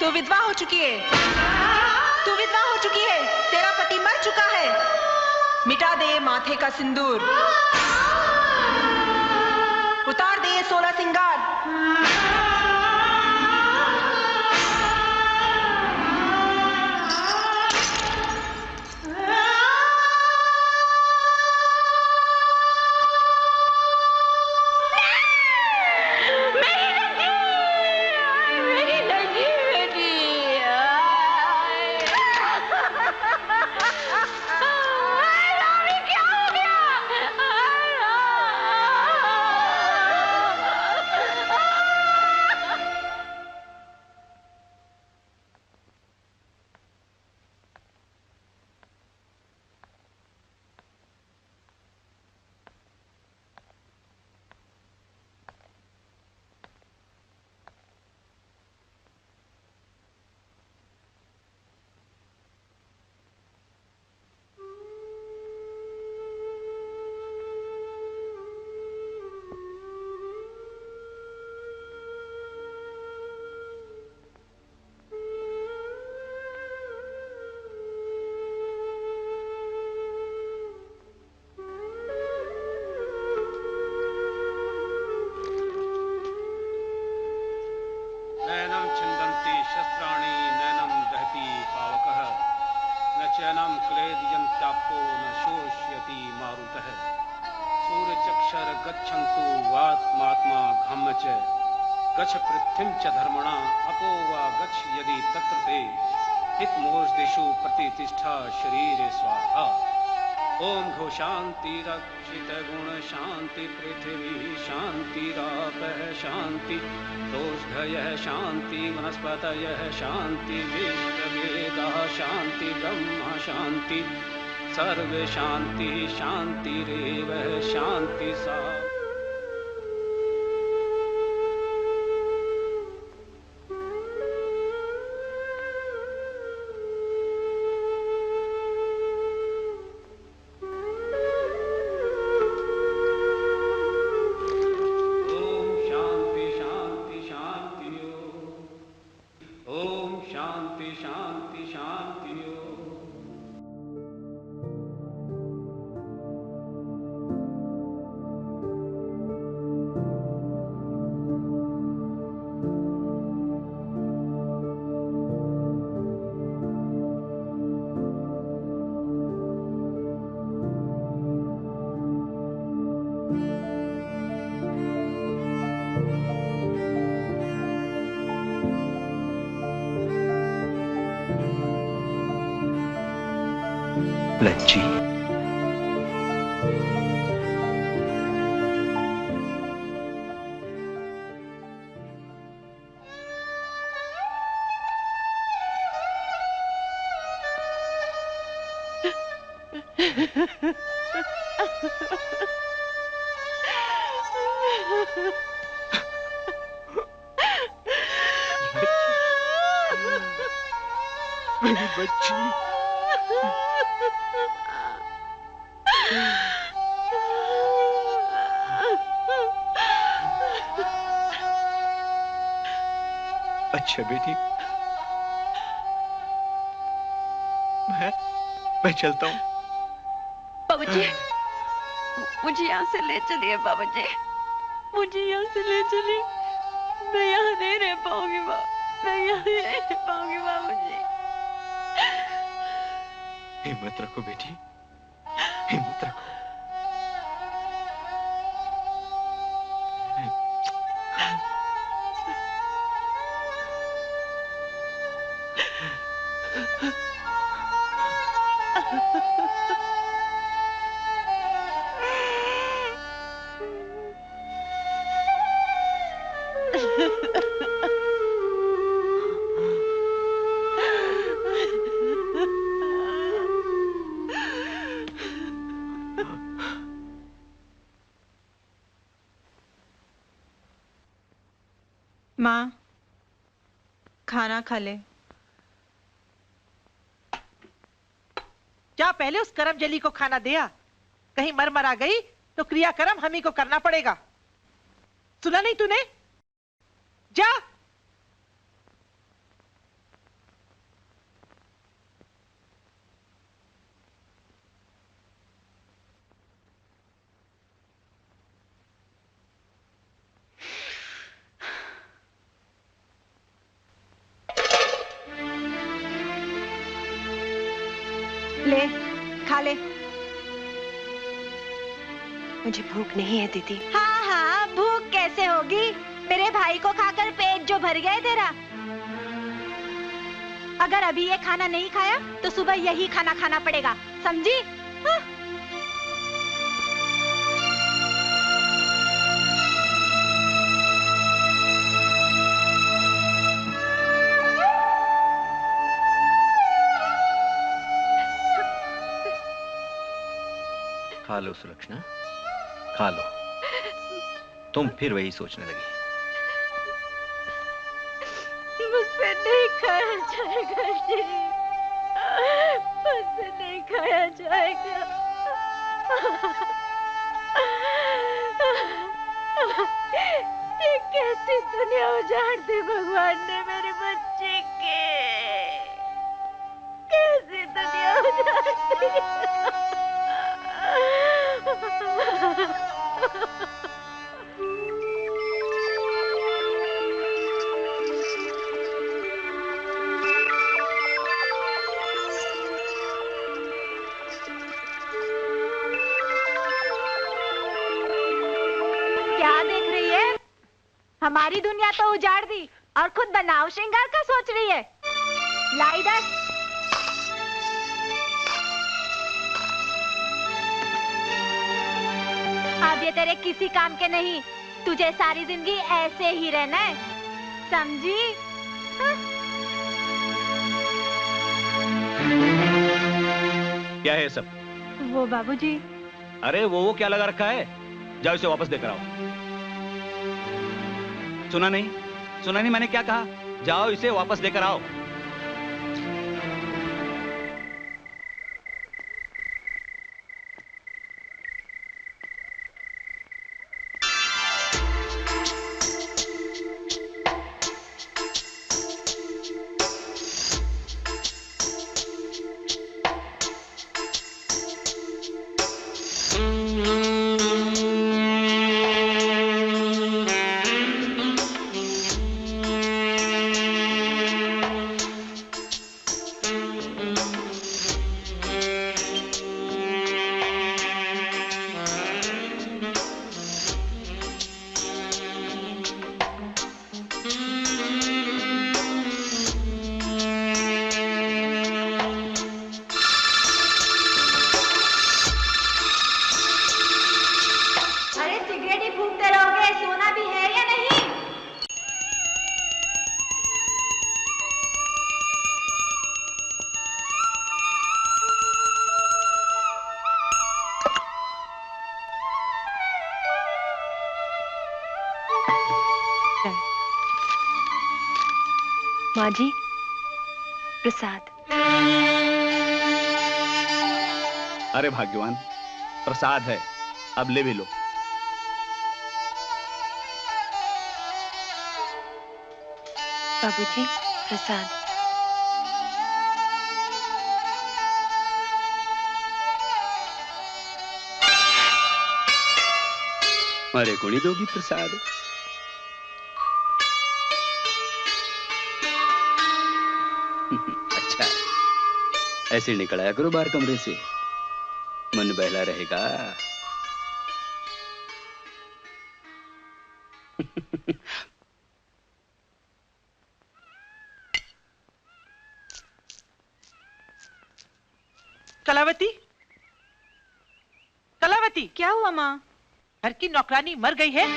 तू विधवा हो चुकी है, तू विधवा हो चुकी है, तेरा पति मर चुका है। मिटा दे माथे का सिंदूर, उतार दे 16 सिंगार। गच्छ पृथ्वीं च धर्मणा अपो वा गच्छ यदि तत्र ते हित मोर्देषु प्रतिष्ठा शरीरे स्वाहा। ओम घो शांति रक्षित गुण शांति पृथ्वी शांति रापः शांति दोषधयः शांति वनस्पतयः शांति विश्ववेदाः शांति ब्रह्म शांति सर्वे शांति शांतिरेव शांति सा। शांति शांति शांति ओम। लज्जी, मेरी बच्ची। अच्छा बेटी, मैं चलता हूँ। बाबूजी, मुझे यहाँ से ले चलिए बाबूजी, मुझे यहाँ से ले चलिए। मैं यहाँ नहीं रह पाऊंगी मैं यहाँ नहीं रह पाऊंगी बाबूजी। हिम्मत रखो बेटी, हिम्मत रखो। माँ, खाना खा ले। जा पहले उस करम जली को खाना दिया। कहीं मर मरा गई तो क्रियाकर्म हम ही को करना पड़ेगा। सुना नहीं तूने? जा। ले, खा ले। मुझे भूख नहीं है दीदी। हाँ हाँ, भूख कैसे होगी? मेरे भाई को खाकर पेट जो भर गया तेरा। अगर अभी ये खाना नहीं खाया तो सुबह यही खाना खाना पड़ेगा, समझी? हाँ? खा लो सुलक्षणा, खा लो। तुम फिर वही सोचने लगी। मुझसे नहीं खाया जाएगा जी, मुझसे नहीं खाया जाएगा। ये कैसी दुनिया उजाड़ दी भगवान ने मेरे बच्चे के। कैसी दुनिया उजाड़ दी। क्या देख रही है? हमारी दुनिया तो उजाड़ दी और खुद बनाव श्रृंगार का सोच रही है। ला इधर। अब ये तेरे किसी काम के नहीं, तुझे सारी जिंदगी ऐसे ही रहना है, समझी? हाँ? क्या है ये सब? वो बाबूजी। अरे वो क्या लगा रखा है? जाओ इसे वापस देकर आओ। सुना नहीं मैंने क्या कहा? जाओ इसे वापस देकर आओ। माँ जी, प्रसाद। अरे भाग्यवान, प्रसाद है, अब ले भी लो। बाबूजी, प्रसाद। मारे को नहीं दोगी प्रसाद? अच्छा, ऐसे निकल आया करो बाहर कमरे से, मन बहला रहेगा। कलावती, कलावती, क्या हुआ माँ? घर की नौकरानी मर गई है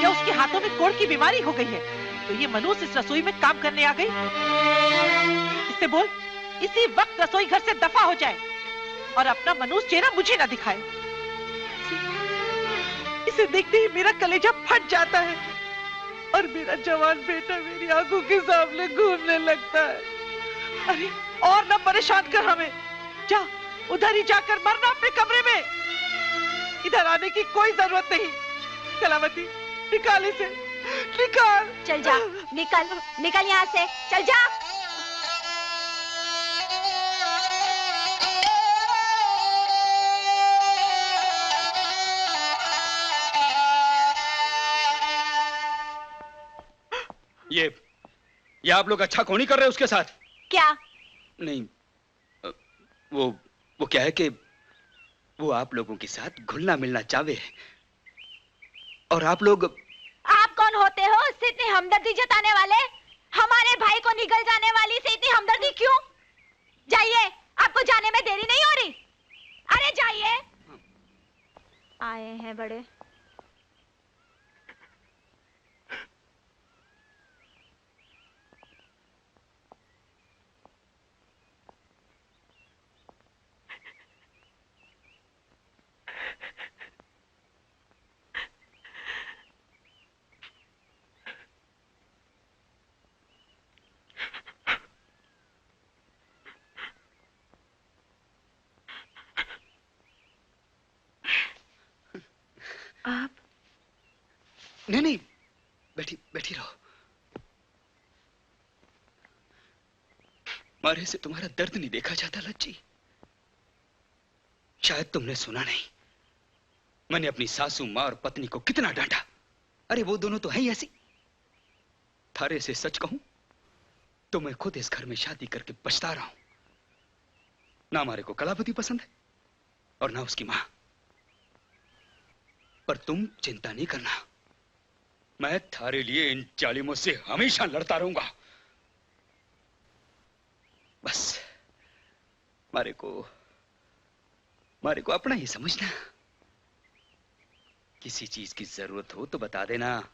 या उसके हाथों में कोढ़ की बीमारी हो गई है? तो ये मनूस इस रसोई में काम करने आ गई? इससे बोल, इसी वक्त रसोई घर से दफा हो जाए और अपना मनूस चेहरा मुझे ना दिखाए। इसे देखते ही मेरा कलेजा फट जाता है और मेरा जवान बेटा मेरी आंखों के सामने घूमने लगता है। अरे और ना परेशान कर हमें, जा उधर ही जाकर मरना अपने कमरे में, इधर आने की कोई जरूरत नहीं। कलावती, निकाल इसे, निकाल। चल जा, निकल, निकल यहाँ से, चल जा। ये आप लोग अच्छा कौन ही कर रहे हैं उसके साथ? क्या? नहीं, वो क्या है कि वो आप लोगों के साथ घुलना मिलना चाहे और आप लोग। आप कौन होते हो इससे इतनी हमदर्दी जताने वाले? हमारे भाई को निगल जाने वाली से इतनी हमदर्दी क्यों? जाइए, आपको जाने में देरी नहीं हो रही। अरे जाइए। आए हैं बड़े। आप? नहीं, बैठी बैठी रहो। मारे से तुम्हारा दर्द नहीं देखा जाता लज्जी। शायद तुमने सुना नहीं, मैंने अपनी सासू माँ और पत्नी को कितना डांटा। अरे वो दोनों तो हैं ही ऐसी। थारे से सच कहूं तो मैं खुद इस घर में शादी करके पछता रहा हूं। ना हमारे को कलावती पसंद है और ना उसकी मां। पर तुम चिंता नहीं करना, मैं थारे लिए इन जालिमों से हमेशा लड़ता रहूंगा। बस मारे को अपना ही समझना। किसी चीज की जरूरत हो तो बता देना,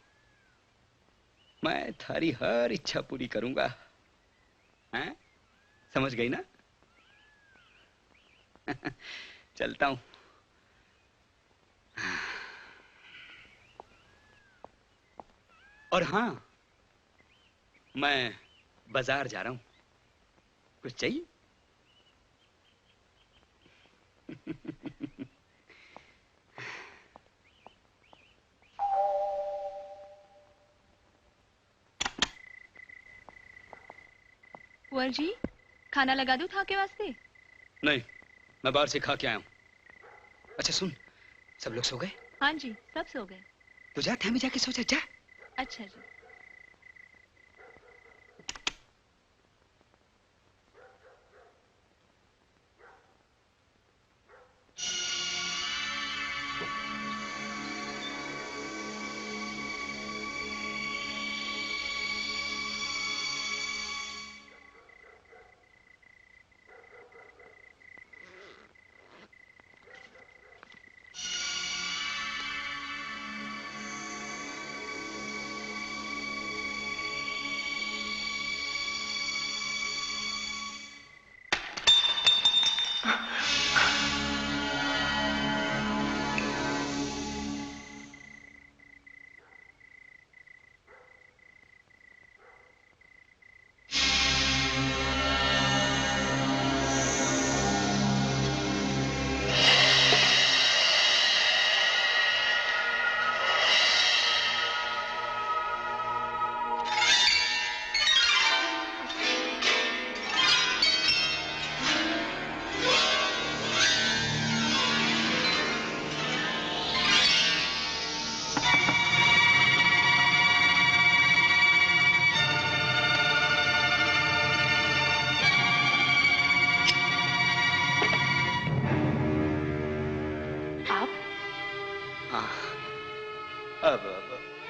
मैं थारी हर इच्छा पूरी करूंगा। हैं? समझ गई ना? चलता हूं। और हां, मैं बाजार जा रहा हूं, कुछ चाहिए? कुंवर जी, खाना लगा दूं था के वास्ते? नहीं, मैं बाहर से खा के आया हूं। अच्छा सुन, सब लोग सो गए? हाँ जी, सब सो गए। तो जा, थामे जाके सो जा। अच्छा जी।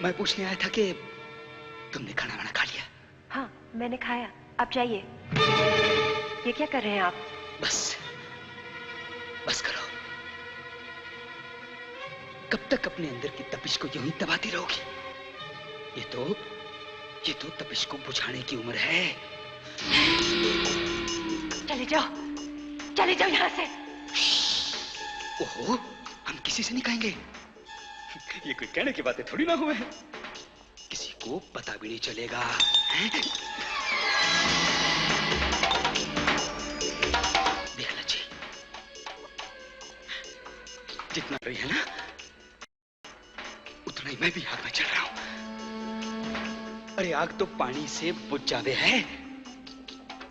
मैं पूछने आया था कि तुमने खाना वाना खा लिया? हाँ, मैंने खाया। आप जाइए। ये क्या कर रहे हैं आप? बस करो। कब तक अपने अंदर की तपिश को यूं ही दबाती रहोगी? ये तो तपिश को बुझाने की उम्र है। चले जाओ यहाँ से। ओहो, हम किसी से नहीं कहेंगे। ये कोई कहने की बातें थोड़ी ना हुए हैं। किसी को पता भी नहीं चलेगा। देख लज्जी, जितना रही है ना, उतना ही मैं भी आग में चल रहा हूं। अरे आग तो पानी से बुझ जावे है,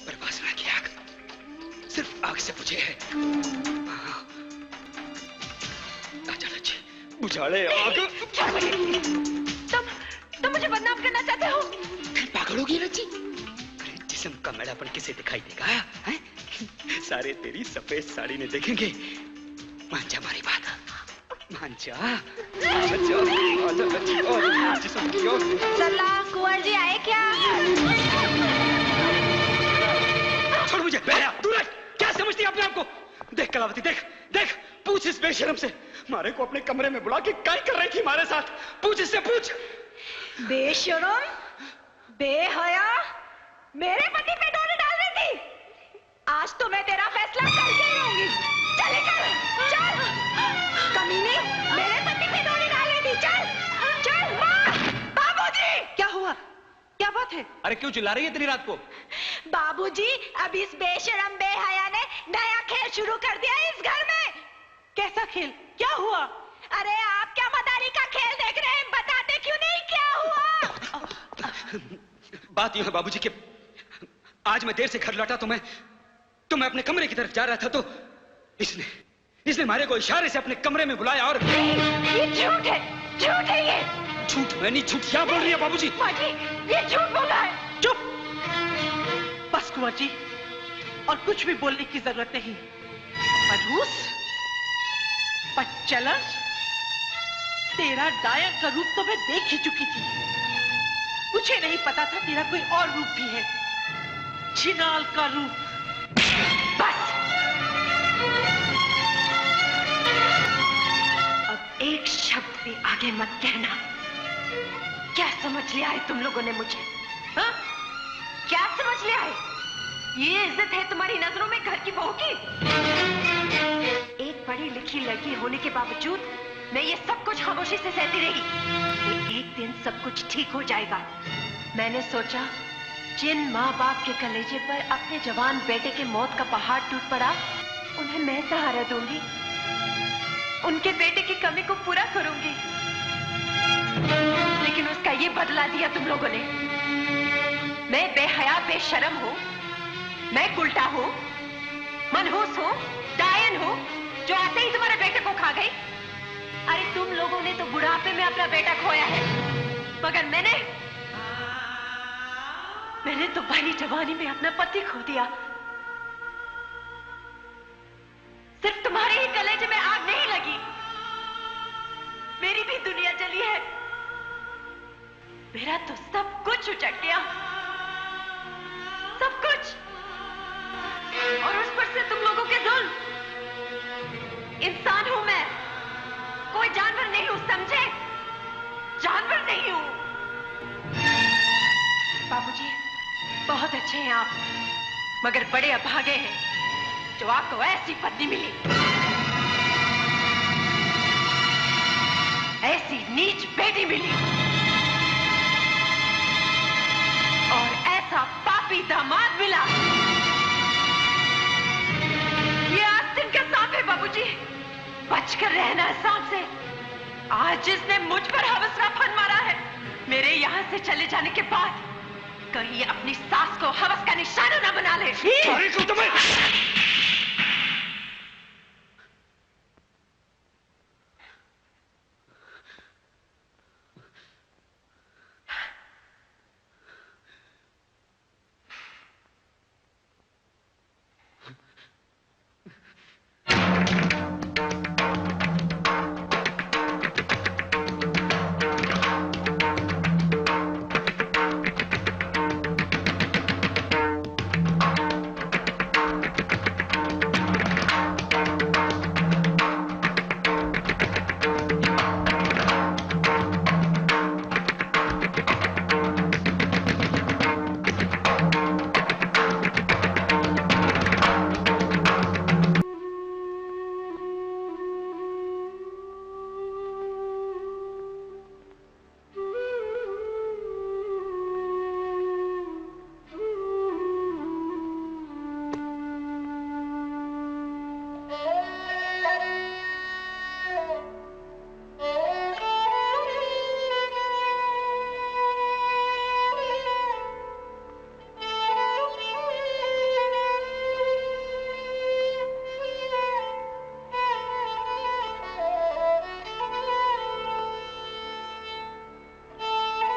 पर वासना की आग सिर्फ आग से बुझे है। आजा लज्जी, बुझाड़े आग। तुम मुझे बदनाम करना चाहते हो? पागल होगी लज्जी? अरे जिस्म का मैलापन किसे दिखाई देगा? हैं? सारे तेरी सफेद साड़ी में देखेंगे। मान जा हमारी बात, मान जा। सरला, कुंवर जी आए क्या? छोड़ मुझे, दूर रह। क्या समझती है अपने आप को? देख कलावती, देख पूछ इस बेशरम से। मारे को अपने कमरे में बुला के क्या कर रही थी हमारे साथ? पूछ इससे, पूछ। बेशरम, बेहया, मेरे पति पे डोरी डाल रही थी। आज तो मैं तेरा फैसला करके ही रहूंगी। चल कमीने, मेरे पति पे डोरी डाल रही थी। चल माँ, बाबूजी। क्या हुआ? क्या बात है? अरे क्यों चिल्ला रही है इतनी रात को? बाबूजी, अब इस बेशरम बेहया ने नया खेल शुरू कर दिया इस घर में। कैसा खेल? क्या हुआ? अरे आप क्या मदारी का खेल देख रहे हैं? बताते क्यों नहीं क्या हुआ? बात यूं है बाबूजी कि आज मैं देर से घर लौटा तो मैं अपने कमरे की तरफ जा रहा था तो इसने मारे को इशारे से अपने कमरे में बुलाया और ये झूठ है ये। झूठ? मैं नहीं, झूठ क्या बोल रही है बाबूजी? ये झूठ बोला है। चुप, बस कुंवर जी, और कुछ भी बोलने की जरूरत नहीं। मनहूस, बच्चलर, तेरा डायन का रूप तो मैं देख ही चुकी थी। मुझे नहीं पता था तेरा कोई और रूप भी है, छिनाल का रूप। बस, अब एक शब्द भी आगे मत कहना। क्या समझ लिया है तुम लोगों ने मुझे? हाँ? क्या समझ लिया है? ये इज्जत है तुम्हारी नजरों में घर की बहू की? एक पढ़ी लिखी लड़की होने के बावजूद मैं ये सब कुछ खामोशी से सहती रही। एक दिन सब कुछ ठीक हो जाएगा। मैंने सोचा जिन माँ बाप के कलेजे पर अपने जवान बेटे के मौत का पहाड़ टूट पड़ा, उन्हें मैं सहारा दूंगी, उनके बेटे की कमी को पूरा करूंगी। लेकिन उसका ये बदला दिया तुम लोगों ने। मैं बेहया बेशरम हूँ, मैं उल्टा हूँ, मनहूस हूँ, डायन हूँ, जो ऐसे ही तुम्हारे बेटे को खा गई। अरे तुम लोगों ने तो बुढ़ापे में अपना बेटा खोया है, मगर मैंने तो भली जवानी में अपना पति खो दिया। सिर्फ तुम्हारे ही कलेजे में आग नहीं लगी, मेरी भी दुनिया जली है। मेरा तो सब कुछ उजड़ गया, सब कुछ। और उस पर से तुम लोगों के जुल्म। इंसान हूं मैं, कोई जानवर नहीं हूं, समझे? जानवर नहीं हूं। बाबूजी, बहुत अच्छे हैं आप, मगर बड़े अभागे हैं जो आपको ऐसी पत्नी मिली, ऐसी नीच बेटी मिली, और ऐसा पापी दामाद मिला। ये आस्तीन का सांप है बाबूजी, बचकर रहना सांप से। आज जिसने मुझ पर हवस का फन मारा है, मेरे यहां से चले जाने के बाद कहीं अपनी सास को हवस का निशाना न बना ले।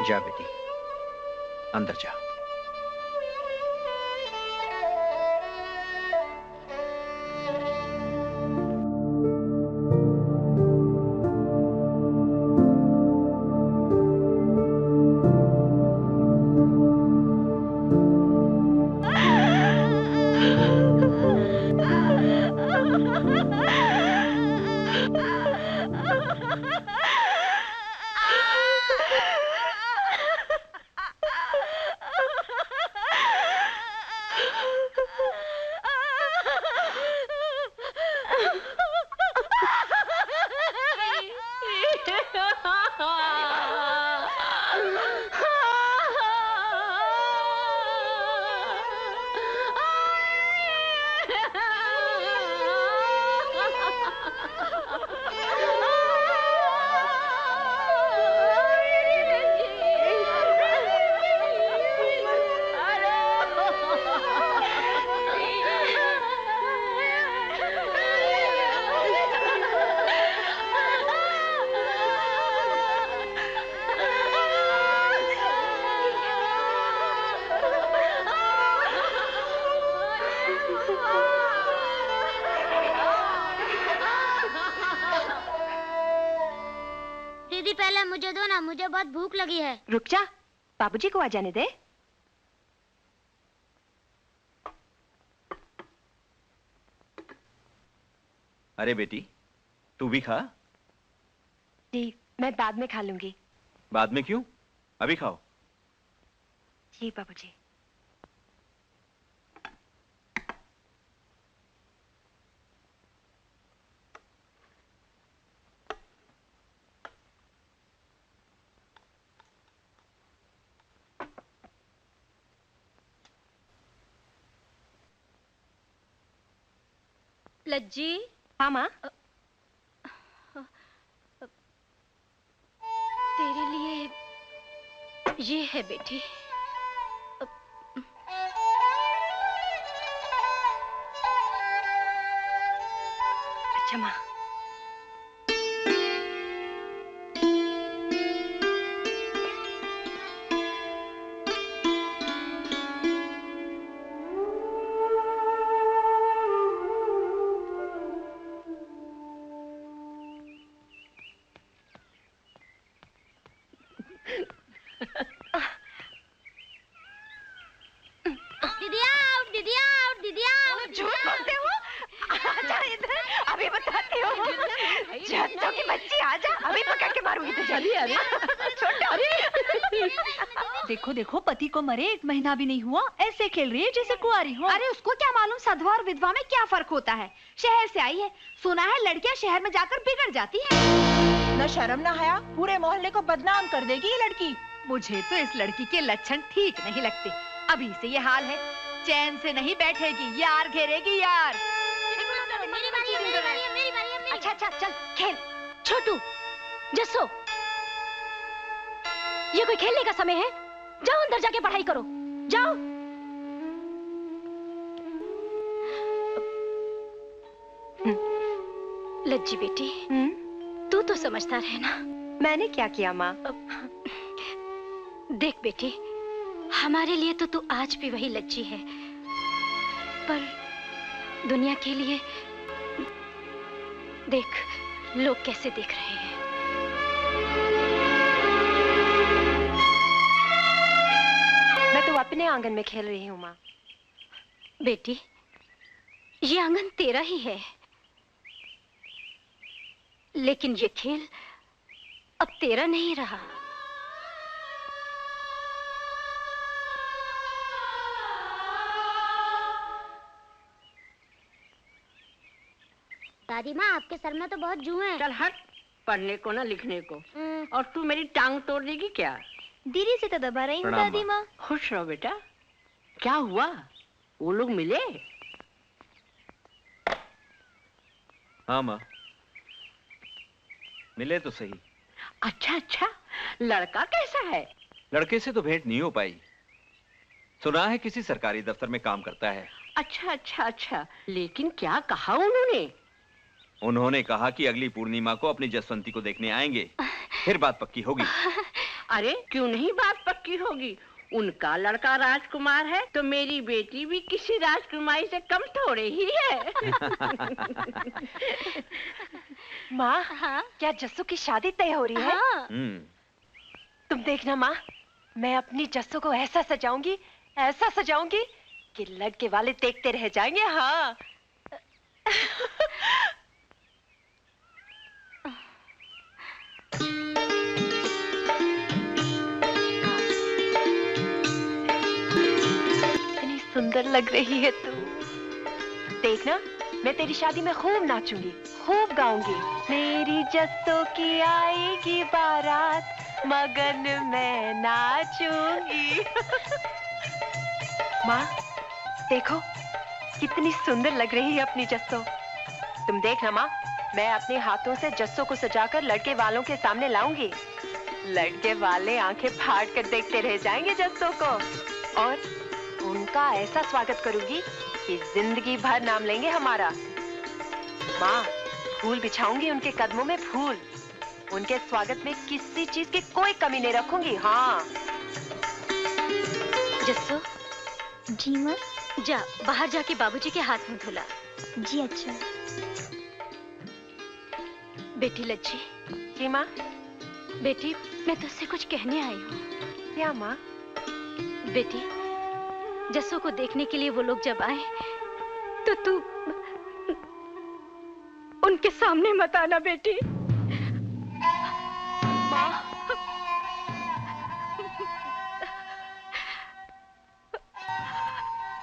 जा बेटी, अंदर जा। दीदी पहले मुझे दो ना, मुझे बहुत भूख लगी है। रुक जा, बाबूजी को आ जाने दे। अरे बेटी, तू भी खा। जी, मैं बाद में खा लूंगी। बाद में क्यों? अभी खाओ। जी बाबूजी। लज्जी। हाँ माँ। तेरे लिए ये है बेटी। अच्छा माँ। जत्तो की बच्ची आजा, अभी पकड़ के मारूंगी तुझे। अरे छोटा। देखो देखो, पति को मरे 1 महीना भी नहीं हुआ, ऐसे खेल रही है जैसे कुंवारी हो। अरे उसको क्या मालूम सधवा और विधवा में क्या फर्क होता है। शहर से आई है, सुना है लड़कियां शहर में जाकर बिगड़ जाती हैं। न शर्म न हया, पूरे मोहल्ले को बदनाम कर देगी ये लड़की। मुझे तो इस लड़की के लक्षण ठीक नहीं लगते। अभी से ये हाल है, चैन से नहीं बैठेगी, यार घेरेगी यार। अच्छा अच्छा चल खेल। छोटू, जस्सो, ये कोई खेलने का समय है? जाओ अंदर जाके पढ़ाई करो, जाओ। लज्जी बेटी, तू तो समझदार है ना? मैंने क्या किया माँ? देख बेटी, हमारे लिए तो तू आज भी वही लज्जी है, पर दुनिया के लिए देख लोग कैसे देख रहे हैं। मैं तो अपने आंगन में खेल रही हूँ माँ। बेटी, ये आंगन तेरा ही है, लेकिन ये खेल अब तेरा नहीं रहा। दादी माँ, आपके सर में तो बहुत जू हैं। चल हट, पढ़ने को ना लिखने को। और तू मेरी टांग तोड़ देगी क्या? दीदी से तो दबा रही हूँ दादी माँ। खुश रहो बेटा। क्या हुआ? वो लोग मिले? हाँ माँ, मिले तो सही। अच्छा अच्छा, लड़का कैसा है? लड़के से तो भेंट नहीं हो पाई। सुना है किसी सरकारी दफ्तर में काम करता है। अच्छा अच्छा अच्छा, लेकिन क्या कहा उन्होंने? उन्होंने कहा कि अगली पूर्णिमा को अपनी जसवंती को देखने आएंगे, फिर बात पक्की होगी। अरे क्यों नहीं बात पक्की होगी? उनका लड़का राजकुमार है तो मेरी बेटी भी किसी राजकुमारी से कम थोड़े ही है। माँ, क्या जस्सू की शादी तय हो रही है? तुम देखना माँ, मैं अपनी जस्सू को ऐसा सजाऊंगी कि लड़के वाले देखते रह जाएंगे। हाँ। इतनी सुंदर लग रही है तू। देखना, मैं तेरी शादी में खूब नाचूंगी, खूब गाऊंगी। मेरी जस्सू की आएगी बारात, मगन में नाचूंगी। माँ, देखो कितनी सुंदर लग रही है अपनी जस्सू। तुम देखना माँ, मैं अपने हाथों से जस्सू को सजाकर लड़के वालों के सामने लाऊंगी। लड़के वाले आंखें फाड़ कर देखते रह जाएंगे जस्सू को, और उनका ऐसा स्वागत करूंगी कि जिंदगी भर नाम लेंगे हमारा। माँ, फूल बिछाऊंगी उनके कदमों में, फूल। उनके स्वागत में किसी चीज की कोई कमी नहीं रखूंगी। हाँ। जस्सू। जी माँ। जा बाहर जाके बाबूजी के हाथ में धुला। जी अच्छा। बेटी लज्जी। जी माँ। बेटी, मैं तुझसे कुछ कहने आई हूँ। क्या माँ? बेटी, जस्सू को देखने के लिए वो लोग जब आए तो तू उनके सामने मत आना बेटी। माँ।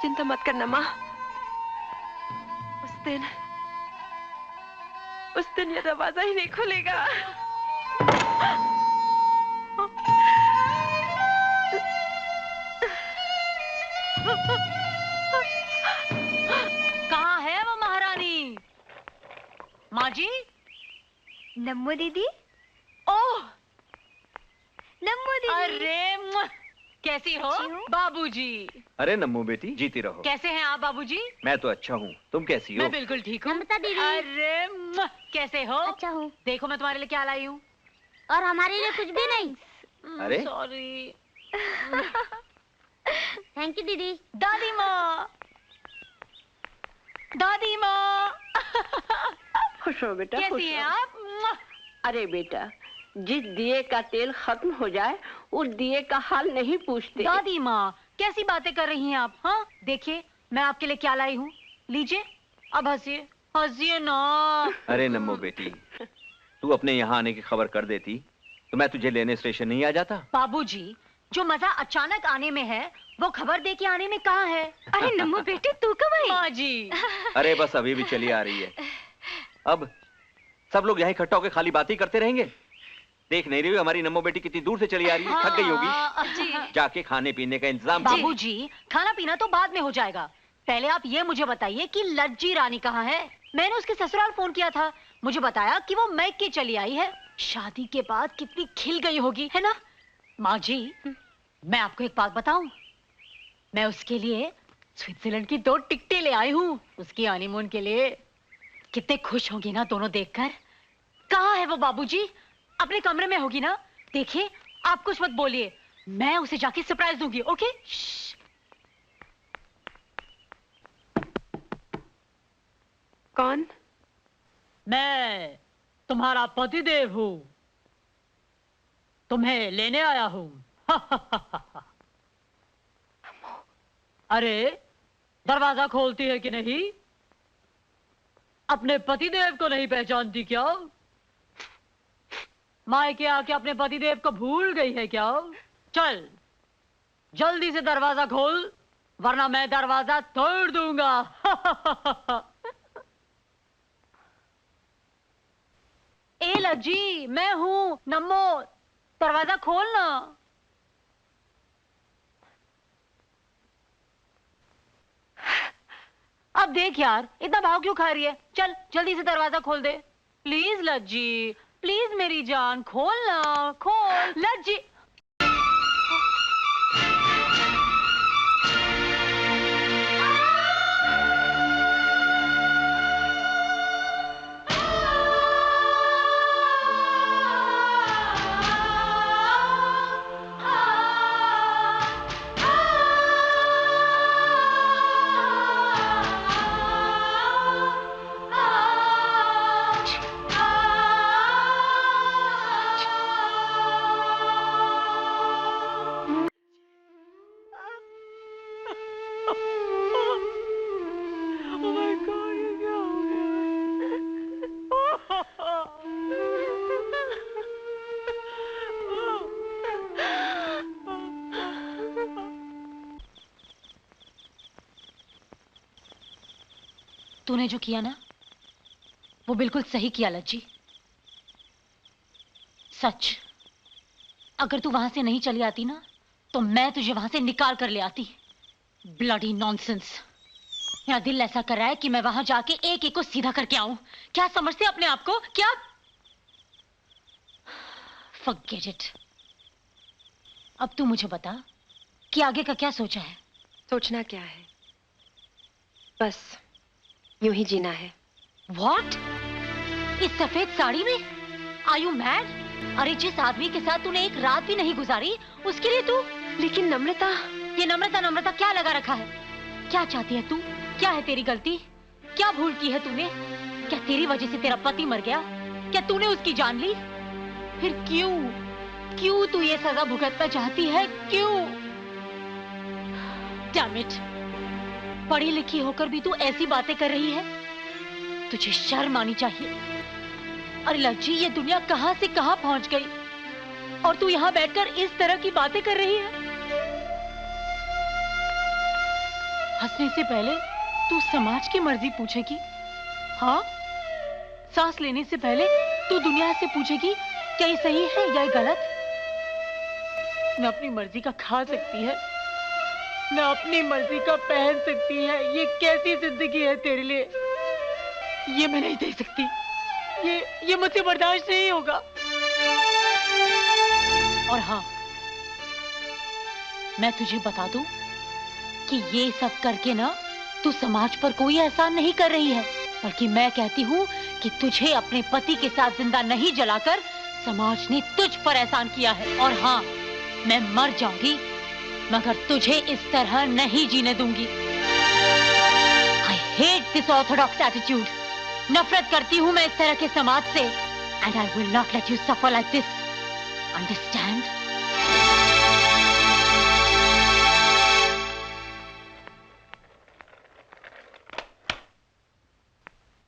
चिंता मत करना माँ, उस दिन ये दरवाजा ही नहीं खुलेगा। कहाँ है वो महारानी? माँ जी? नम्मो दीदी। ओह नम्मो दीदी। अरे कैसी हो बाबूजी? अरे नम्मू बेटी, जीती रहो। कैसे हैं आप बाबूजी? मैं तो अच्छा हूँ, तुम कैसी हो? मैं बिल्कुल ठीक हूँ। अरे कैसे हो? अच्छा हूँ। देखो मैं तुम्हारे लिए क्या लाई हूँ। और हमारे लिए कुछ भी नहीं। अरे सॉरी। थैंक यू दीदी। दादी माँ, दादी माँ। खुश हो बेटा। कैसी हैं आप? अरे बेटा, जिस दिए का तेल खत्म हो जाए उस दिए का हाल नहीं पूछते। दादी माँ, कैसी बातें कर रही हैं आप? हाँ, देखिए मैं आपके लिए क्या लाई हूँ, लीजिए। अब हंसिए, हंसिए ना। अरे नम्मो बेटी, तू अपने यहाँ आने की खबर कर देती तो मैं तुझे लेने स्टेशन नहीं आ जाता। बाबूजी, जो मजा अचानक आने में है वो खबर दे के आने में कहाँ है? अरे नम्मो बेटी, तू कब आई? माँ जी। अरे बस अभी भी चली आ रही है। अब सब लोग यहाँ इकट्ठा होकर खाली बातें करते रहेंगे। देख नहीं रही हो हमारी नम्मो बेटी कितनी दूर से चली आ रही है? थक गई होगी। जाके खाने पीने का इंतजाम। बाबूजी, खाना पीना तो बाद में हो जाएगा, पहले आप ये मुझे बताइए कि लज्जी रानी कहाँ है? मैंने उसके ससुराल फोन किया था, मुझे बताया कि वो मैके चली आई है। शादी के बाद कितनी खिल गई होगी, है ना? माँ जी, मैं आपको एक बात बताऊं, मैं उसके लिए स्विट्जरलैंड की 2 टिकटें ले आई हूँ उसकी हनीमून के लिए। कितने खुश होंगी ना दोनों देखकर। कहाँ है वो बाबूजी? अपने कमरे में होगी ना? देखिए, आप कुछ मत बोलिए, मैं उसे जाके सरप्राइज दूंगी। ओके? कौन? मैं तुम्हारा पतिदेव हूँ, तुम्हें लेने आया हूँ। अरे दरवाजा खोलती है कि नहीं? अपने पतिदेव को नहीं पहचानती क्या? मायके आके अपने पतिदेव को भूल गई है क्या? चल जल्दी से दरवाजा खोल, वरना मैं दरवाजा तोड़ दूंगा। ए लज्जी, मैं हूँ नम्मो, दरवाजा खोल ना। अब देख यार, इतना भाव क्यों खा रही है? चल जल्दी से दरवाजा खोल दे प्लीज लज्जी, प्लीज मेरी जान, खोल ना, खोल लज्जी। तूने जो किया ना वो बिल्कुल सही किया लज्जी। सच, अगर तू वहां से नहीं चली आती ना तो मैं तुझे वहां से निकाल कर ले आती। Bloody nonsense. मेरा दिल ऐसा कर रहा है कि मैं वहां जाके एक एक को सीधा करके आऊं। क्या समझते अपने आप को? क्या? Forget it। अब तू मुझे बता कि आगे का क्या सोचा है? सोचना क्या है, बस यूं ही जीना है। What? इस सफेद साड़ी में? Are you mad? अरे जिस आदमी के साथ तूने एक रात भी नहीं गुजारी उसके लिए तू। लेकिन नम्रता, ये नम्रता क्या लगा रखा है? क्या चाहती है तू? क्या है तेरी गलती? क्या भूल की है तूने? क्या तेरी वजह से तेरा पति मर गया? क्या तूने उसकी जान ली? फिर क्यों तू ये सजा भुगतना चाहती है? क्यों? Damn it! पढ़ी लिखी होकर भी तू ऐसी बातें कर रही है। तुझे शर्म आनी चाहिए। अरे लज्जी, ये दुनिया कहां से कहां पहुंच गई और तू यहाँ बैठकर इस तरह की बातें कर रही है। हंसने से पहले तू समाज की मर्जी पूछेगी। हाँ, सांस लेने से पहले तू दुनिया से पूछेगी क्या ये सही है या गलत। न अपनी मर्जी का खा सकती है न अपनी मर्जी का पहन सकती है। ये कैसी जिंदगी है तेरे लिए? ये मैं नहीं दे सकती। ये मुझसे बर्दाश्त नहीं होगा। और हाँ, मैं तुझे बता दूं कि ये सब करके ना तू समाज पर कोई एहसान नहीं कर रही है, बल्कि मैं कहती हूँ कि तुझे अपने पति के साथ जिंदा नहीं जलाकर समाज ने तुझ पर एहसान किया है। और हाँ, मैं मर जाऊंगी मगर तुझे इस तरह नहीं जीने दूंगी। I hate this orthodox attitude। नफरत करती हूँ मैं इस तरह के समाज से। And I will not let you suffer like this। Understand?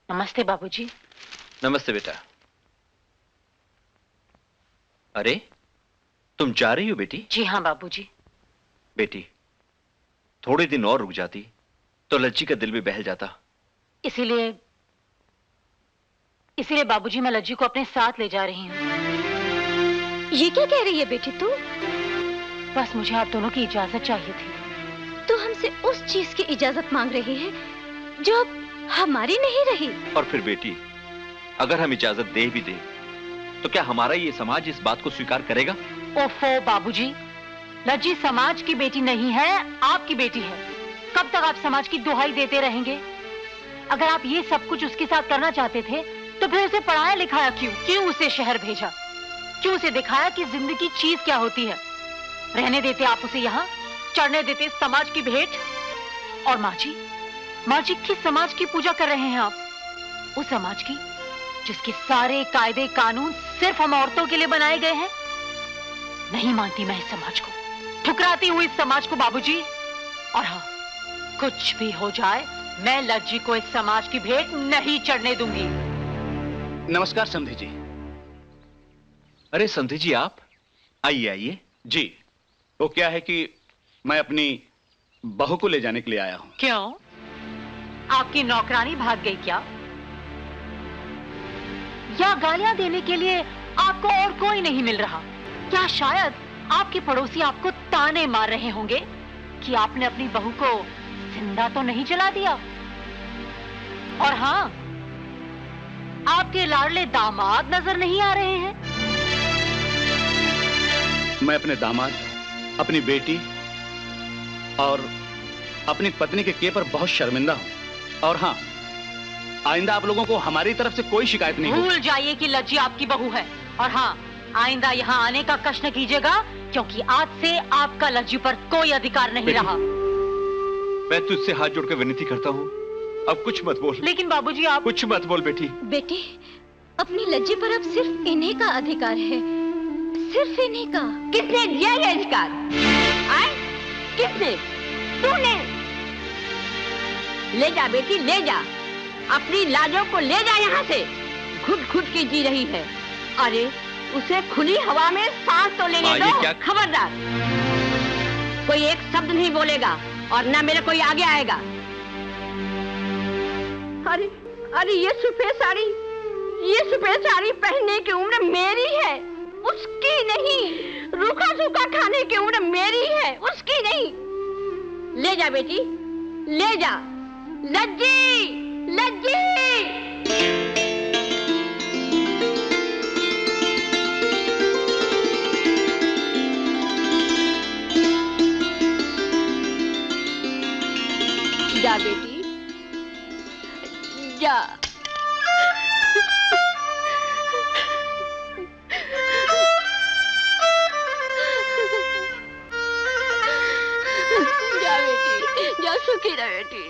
नमस्ते बाबूजी। नमस्ते बेटा। अरे तुम जा रही हो बेटी? जी हाँ बाबूजी। बेटी थोड़े दिन और रुक जाती तो लज्जी का दिल भी बहल जाता। इसीलिए बाबूजी मैं लज्जी को अपने साथ ले जा रही हूँ। ये क्या कह रही है बेटी तू? बस मुझे आप दोनों की इजाजत चाहिए थी। तू हमसे उस चीज की इजाजत मांग रही है जो अब हमारी नहीं रही। और फिर बेटी अगर हम इजाजत दे भी दे तो क्या हमारा ये समाज इस बात को स्वीकार करेगा? ओफो बाबूजी, लज्जी समाज की बेटी नहीं है, आपकी बेटी है। कब तक आप समाज की दुहाई देते रहेंगे? अगर आप ये सब कुछ उसके साथ करना चाहते थे तो फिर उसे पढ़ाया लिखाया क्यों? क्यों उसे शहर भेजा? क्यों उसे दिखाया कि जिंदगी चीज क्या होती है? रहने देते आप उसे यहाँ, चढ़ने देते समाज की भेंट। और माँ जी किस समाज की पूजा कर रहे हैं आप? उस समाज की जिसके सारे कायदे कानून सिर्फ हम औरतों के लिए बनाए गए हैं। नहीं मानती मैं इस समाज को, ठुकराती हूँ इस समाज को बाबूजी। और हाँ, कुछ भी हो जाए मैं लज्जी को इस समाज की भेंट नहीं चढ़ने दूंगी। नमस्कार संधि जी। अरे संधि जी आप आइए आइए। जी वो क्या है कि मैं अपनी बहू को ले जाने के लिए आया हूँ। क्यों? आपकी नौकरानी भाग गई क्या? या गालियां देने के लिए आपको और कोई नहीं मिल रहा? क्या शायद आपके पड़ोसी आपको ताने मार रहे होंगे कि आपने अपनी बहू को जिंदा तो नहीं जला दिया? और हाँ, आपके लाडले दामाद नजर नहीं आ रहे हैं? मैं अपने दामाद, अपनी बेटी और अपनी पत्नी के किए पर बहुत शर्मिंदा हूँ। और हाँ, आइंदा आप लोगों को हमारी तरफ से कोई शिकायत नहीं होगी। भूल जाइए कि लज्जी आपकी बहू है। और हाँ, आइंदा यहाँ आने का कष्ट न कीजिएगा, क्योंकि आज से आपका लज्जी पर कोई अधिकार नहीं रहा। मैं तुझसे हाथ जोड़कर विनती करता हूँ, अब कुछ मत बोल। लेकिन बाबूजी आप कुछ मत बोल बेटी। बेटी, अपनी लज्जी पर अब सिर्फ इन्हीं का अधिकार है, सिर्फ इन्हीं का। किसने दिया ये अधिकार? किसने? तूने। ले जा बेटी, ले जा, अपनी लाजों को ले जा यहाँ से। घुट के जी रही है। अरे उसे खुली हवा में सांस तो लेने दो। खबरदार, कोई एक शब्द नहीं बोलेगा और ना मेरे कोई आगे आएगा। अरे अरे ये सफेद साड़ी पहनने की उम्र मेरी है, उसकी नहीं। रूखा सूखा खाने की उम्र मेरी है, उसकी नहीं। ले जा बेटी, ले जा। लज्जी, लज्जी। जा बेटी, जा। जा बेटी, जा, सुखी रह बेटी।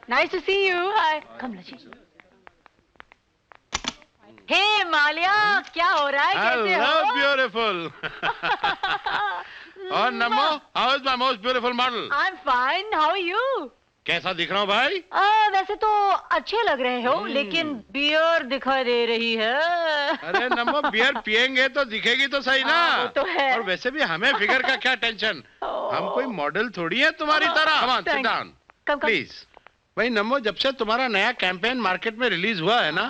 Nice to see you. Hi. Come, Lachi. Hey, Mallya, क्या हो रहा है? कैसे हो? Hello, beautiful. और नमो, how is my most beautiful model? I'm fine. How are you? कैसा दिख रहा हूँ भाई? वैसे तो अच्छे लग रहे हो, लेकिन बियर दिखाई दे रही है। अरे नमो, बियर पियेंगे तो दिखेगी तो सही ना। वो तो है। और वैसे भी हमें फिगर का क्या टेंशन? हम कोई मॉडल थोड़ी है तुम्हारी तरह। Come on, sit down. Please. भाई नमो, जब से तुम्हारा नया कैंपेन मार्केट में रिलीज हुआ है ना,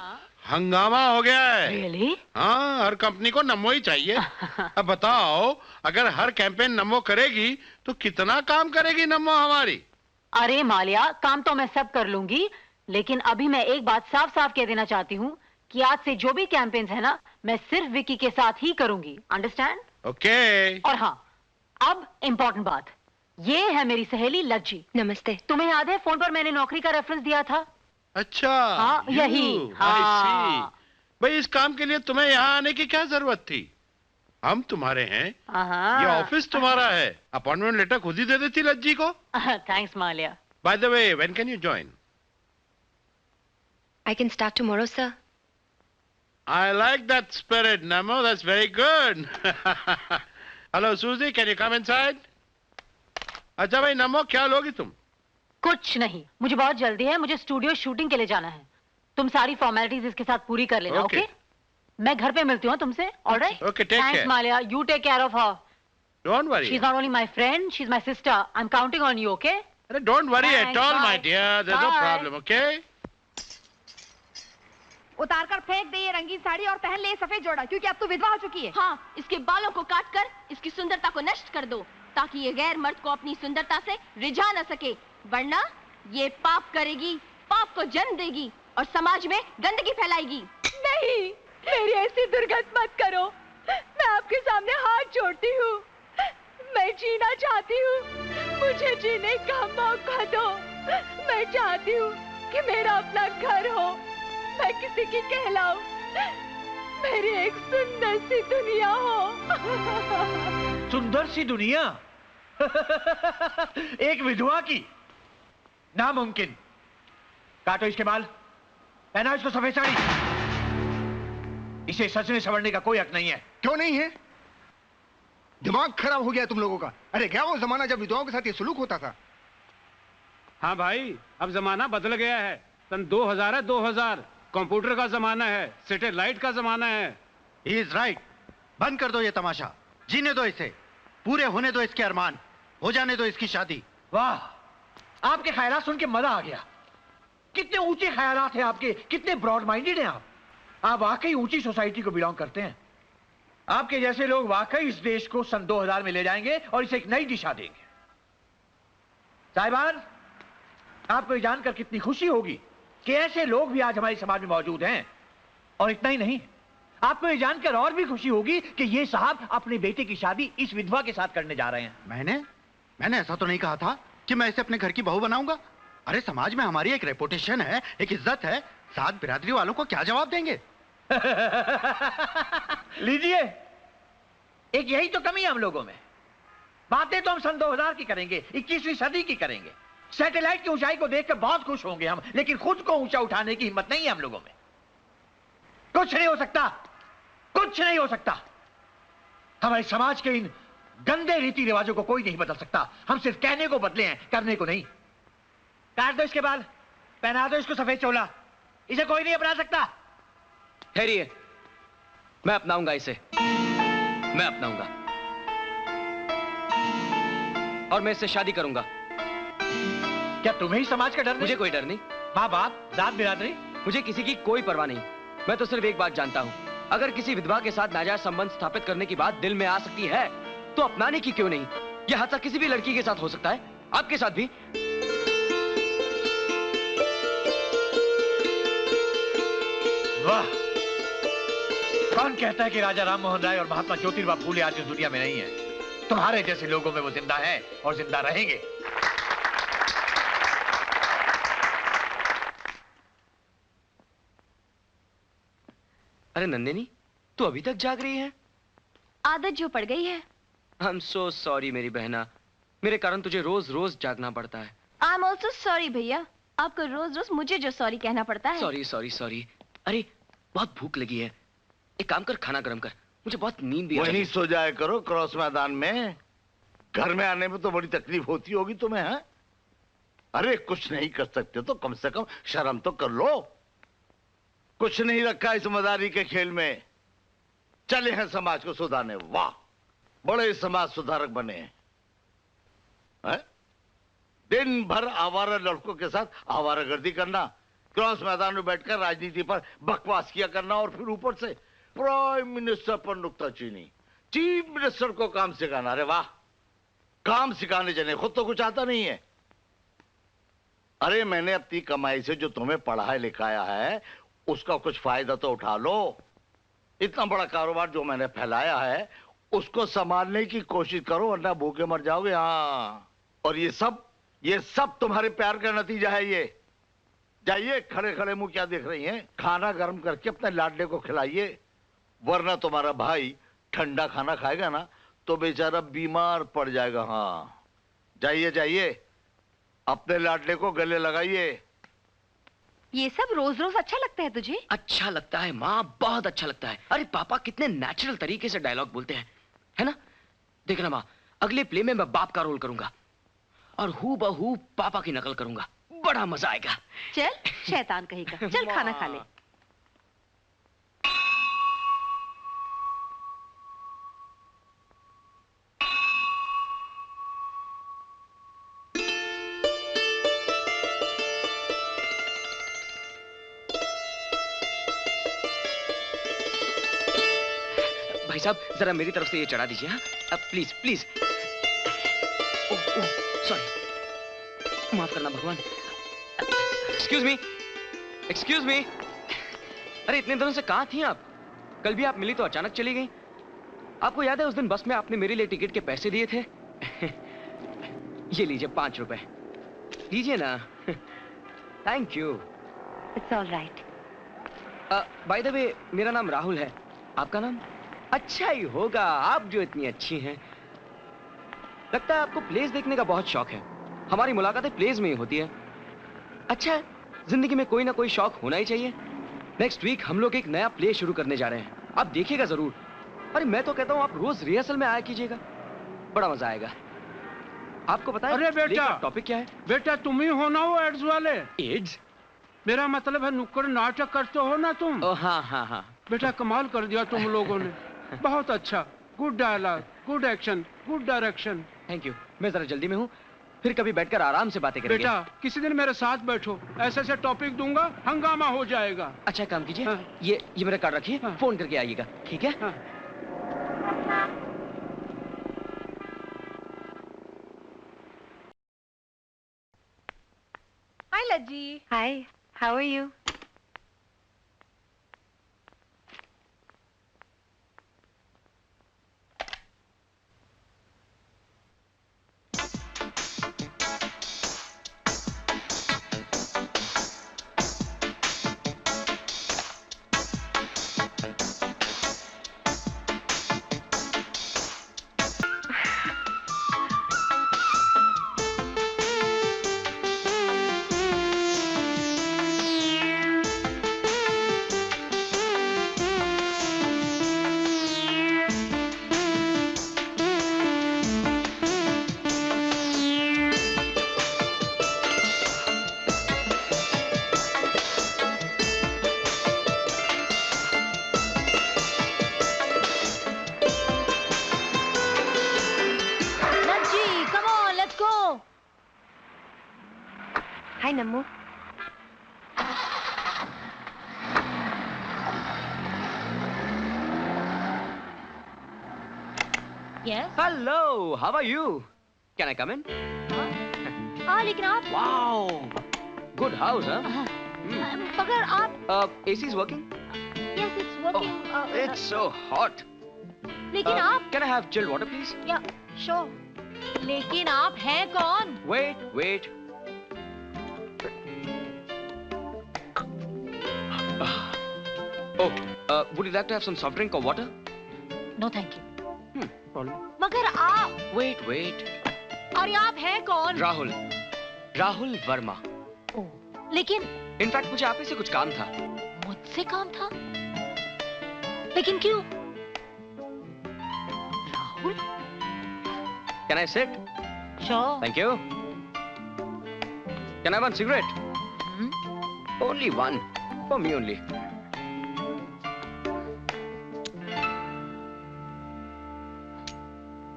हंगामा हो गया है। Really? हाँ, हर कंपनी को नमो ही चाहिए। अब बताओ, अगर हर कैंपेन नमो करेगी तो कितना काम करेगी नमो हमारी? अरे मालिया, काम तो मैं सब कर लूंगी, लेकिन अभी मैं एक बात साफ साफ कह देना चाहती हूँ कि आज से जो भी कैंपेन्स है ना, मैं सिर्फ विकी के साथ ही करूंगी। अंडरस्टैंड? ओके। और हाँ, अब इम्पोर्टेंट बात, ये है मेरी सहेली लज्जी। नमस्ते। तुम्हें याद है फोन पर मैंने नौकरी का रेफरेंस दिया था? अच्छा। हाँ, यही। हाँ। भाई इस काम के लिए तुम्हें यहाँ आने की क्या जरूरत थी? हम तुम्हारे हैं, ये ऑफिस तुम्हारा है। अपॉइंटमेंट लेटर खुद ही दे देती लज्जी को। Thanks Maliya. By the way, when can you join? I can start tomorrow, sir. I like that spirit, Namo. That's very good. Hello, Susie. Can you come inside? अच्छा भाई नमो, क्या लोगी तुम? कुछ नहीं, मुझे बहुत जल्दी है। मुझे स्टूडियो शूटिंग के लिए जाना है। तुम सारी फॉर्मेलिटीज इसके साथ पूरी कर लेना। ओके? मैं घर पे मिलती हूँ तुमसे। Alright? Okay, take care. Thanks Maliya, you take care of her. Don't worry. She is not only my friend, she is my sister. I am counting on you. Okay? अरे don't worry at all my dear, there is no problem. Okay? उतार कर फेंक दे ये रंगीन साड़ी और पहन ले ये सफेद जोड़ा, क्योंकि अब तू विधवा हो चुकी है। हाँ, इसके बालों को काट कर इसकी सुंदरता को नष्ट कर दो, ताकि ये गैर मर्द को अपनी सुंदरता से रिझा न सके, वरना ये पाप करेगी, पाप को जन्म देगी और समाज में गंदगी फैलाएगी। नहीं, मेरी ऐसी दुर्गत मत करो। मैं आपके सामने हाथ जोड़ती हूँ। मैं जीना चाहती हूँ, मुझे जीने का मौका दो। मैं चाहती हूँ कि मेरा अपना घर हो, मैं किसी की कहलाऊं, मेरी एक सुंदर सी दुनिया हो। सुंदर सी दुनिया? एक विधवा की? नामुमकिन। काटो इसके बाल, पहना इसको सफेद साड़ी। इसे सजने संवरने का कोई हक नहीं है। क्यों नहीं है? दिमाग खराब हो गया तुम लोगों का। अरे क्या वो जमाना जब विधवाओं के साथ ये सुलूक होता था? हाँ भाई, अब जमाना बदल गया है। सन 2000 है, 2000। कंप्यूटर का जमाना है, सैटेलाइट का जमाना है। He is right. बंद कर दो ये तमाशा, जीने दो इसे, पूरे होने दो इसके अरमान, हो जाने दो इसकी शादी। वाह, आपके ख्यालात सुन के मजा आ गया। कितने ऊंचे ख्यालात हैं आपके, कितने ब्रॉड माइंडेड हैं आप। आप वाकई ऊंची सोसाइटी को बिलोंग करते हैं। आपके जैसे लोग वाकई इस देश को सन 2000 में ले जाएंगे और इसे एक नई दिशा देंगे। साहिबान, आपको ये जानकर कितनी खुशी होगी कि ऐसे लोग भी आज हमारे समाज में मौजूद हैं। और इतना ही नहीं, आपको ये जानकर और भी खुशी होगी कि ये साहब अपने बेटे की शादी इस विधवा के साथ करने जा रहे हैं। मैंने ऐसा तो नहीं कहा था कि मैं इसे अपने घर की बहू बनाऊंगा। अरे समाज में हमारी एक रेपुटेशन है, एक इज्जत है, साथ बिरादरी वालों को क्या जवाब देंगे? लीजिए, एक यही तो कमी है हम लोगों में। बातें तो हम सन 2000 की करेंगे, 21वीं सदी की करेंगे। सैटेलाइट की ऊंचाई को देखकर बहुत खुश होंगे हम, लेकिन खुद को ऊंचा उठाने की हिम्मत नहीं है हम लोगों में। कुछ नहीं हो सकता, कुछ नहीं हो सकता। हमारे समाज के इन गंदे रीति रिवाजों को कोई नहीं बदल सकता। हम सिर्फ कहने को बदले हैं, करने को नहीं। काट दो इसके बाल, पहना दो इसको सफेद चोला, इसे कोई नहीं अपना सकता। ठहरिए, मैं अपनाऊंगा इसे, मैं अपनाऊंगा और मैं इससे शादी करूंगा। क्या तुम्हें ही समाज का डर नहीं? मुझे कोई डर नहीं। माँ बाप, जात बिरादरी, मुझे किसी की कोई परवाह नहीं। मैं तो सिर्फ एक बात जानता हूँ, अगर किसी विधवा के साथ नाजायज संबंध स्थापित करने की बात दिल में आ सकती है तो अपनाने की क्यों नहीं? यह हादसा किसी भी लड़की के साथ हो सकता है, आपके साथ भी। वाह! कौन कहता है कि राजा राम मोहन राय और महात्मा ज्योतिबा फूले आज इस दुनिया में नहीं है? तुम्हारे जैसे लोगों में वो जिंदा है और जिंदा रहेंगे। अरे नंदिनी, तू अभी तक जाग रही है? आदत जो पड़ गई है। आई एम सो सॉरी मेरी बहना, मेरे कारण तुझे रोज रोज जागना पड़ता है। आई एम ऑल्सो सॉरी भैया, आपको रोज रोज मुझे जो सॉरी कहना पड़ता है। Sorry sorry sorry. अरे बहुत भूख लगी है, एक काम कर, खाना गर्म कर, मुझे बहुत नींद भी आ रही है। वहीं सो जाया करो क्रॉस मैदान में। घर में आने में तो बड़ी तकलीफ होती होगी तुम्हें, है? अरे कुछ नहीं कर सकते तो कम से कम शर्म तो कर लो। कुछ नहीं रखा इस मदारी के खेल में। चले हैं समाज को सुधारने। वाह, बड़े समाज सुधारक बने हैं। दिन भर आवारा लड़कों के साथ आवारागर्दी करना, क्रॉस मैदान में बैठकर राजनीति पर बकवास किया करना और फिर ऊपर से प्राइम मिनिस्टर पर नुक्ताचीनी, चीफ मिनिस्टर को काम सिखाना। अरे वाह, काम सिखाने चले, खुद तो कुछ आता नहीं है। अरे मैंने अपनी कमाई से जो तुम्हें पढ़ाया लिखाया है उसका कुछ फायदा तो उठा लो। इतना बड़ा कारोबार जो मैंने फैलाया है उसको संभालने की कोशिश करो, वरना भूखे मर जाओगे। हाँ, और ये सब तुम्हारे प्यार का नतीजा है। ये जाइए, खड़े खड़े मुंह क्या देख रही हैं? खाना गर्म करके अपने लाडले को खिलाइए, वरना तुम्हारा भाई ठंडा खाना खाएगा ना तो बेचारा बीमार पड़ जाएगा। हाँ, जाइए जाइए, अपने लाडले को गले लगाइए। ये सब रोज रोज अच्छा लगता है तुझे? अच्छा लगता है माँ, बहुत अच्छा लगता है। अरे पापा कितने नेचुरल तरीके से डायलॉग बोलते हैं, है ना? देखना माँ, अगले प्ले में मैं बाप का रोल करूंगा और हू बहू पापा की नकल करूंगा। बड़ा मजा आएगा। चल शैतान कहेगा, चल खाना खा ले। भाई साहब जरा मेरी तरफ से ये चढ़ा दीजिए। हाँ, अब प्लीज प्लीज। ओह सॉरी, माफ करना भगवान। Excuse me, excuse me. अरे इतने दिनों से कहाँ थी आप? कल भी आप मिली तो अचानक चली गई। आपको याद है उस दिन बस में आपने मेरे लिए टिकट के पैसे दिए थे? ये लीजिए 5 रुपए, लीजिए ना। Thank you. It's all right. Bye the वे मेरा नाम राहुल है, आपका नाम? अच्छा ही होगा, आप जो इतनी अच्छी हैं। लगता है आपको प्लेस देखने का बहुत शौक है। हमारी मुलाकातें प्लेस में ही होती है। अच्छा है, जिंदगी में कोई ना कोई शौक होना ही चाहिए। नेक्स्ट वीक हम लोग एक नया प्ले शुरू करने जा रहे हैं, आप देखिएगा जरूर। अरे मैं तो कहता हूँ आप रोज रिहर्सल में आया कीजिएगा, बड़ा मजा आएगा। आपको पता है अरे बेटा, टॉपिक क्या है? बेटा तुम ही हो ना वो एड्स वाले? एड्स? मेरा मतलब है नुक्कड़ नाटक करते हो ना तुम? हाँ हाँ हाँ। बेटा कमाल कर दिया तुम लोगों ने, बहुत अच्छा। Good dialogue, good action, good direction. Thank you. मैं जरा जल्दी में हूँ, फिर कभी बैठकर आराम से बातें करेंगे। बेटा किसी दिन मेरे साथ बैठो, ऐसे ऐसे टॉपिक दूंगा, हंगामा हो जाएगा। अच्छा काम कीजिए, हाँ। ये मेरा कार्ड रखिए, हाँ। फोन करके आइएगा, ठीक है? हाँ। Hi, Lajji. Hi, how are you? Hi, Nammu. Yes. Hello, how are you? Can I come in? हाँ लेकिन आप Wow, good house, huh? मगर आप AC is working? Yes, it's working. It's so hot. लेकिन आप Can I have chilled water, please? Yeah, sure. लेकिन आप हैं कौन? Wait. Would you like to have some soft drink or water? No, thank you. Problem. मगर आप Wait. अरे आप हैं कौन? राहुल वर्मा. लेकिन इनफैक्ट मुझे आप ही से कुछ काम था. मुझसे काम था? लेकिन क्यों? Rahul? Can I sit? Sure. Thank you. Can I have one cigarette? Only one. For me only.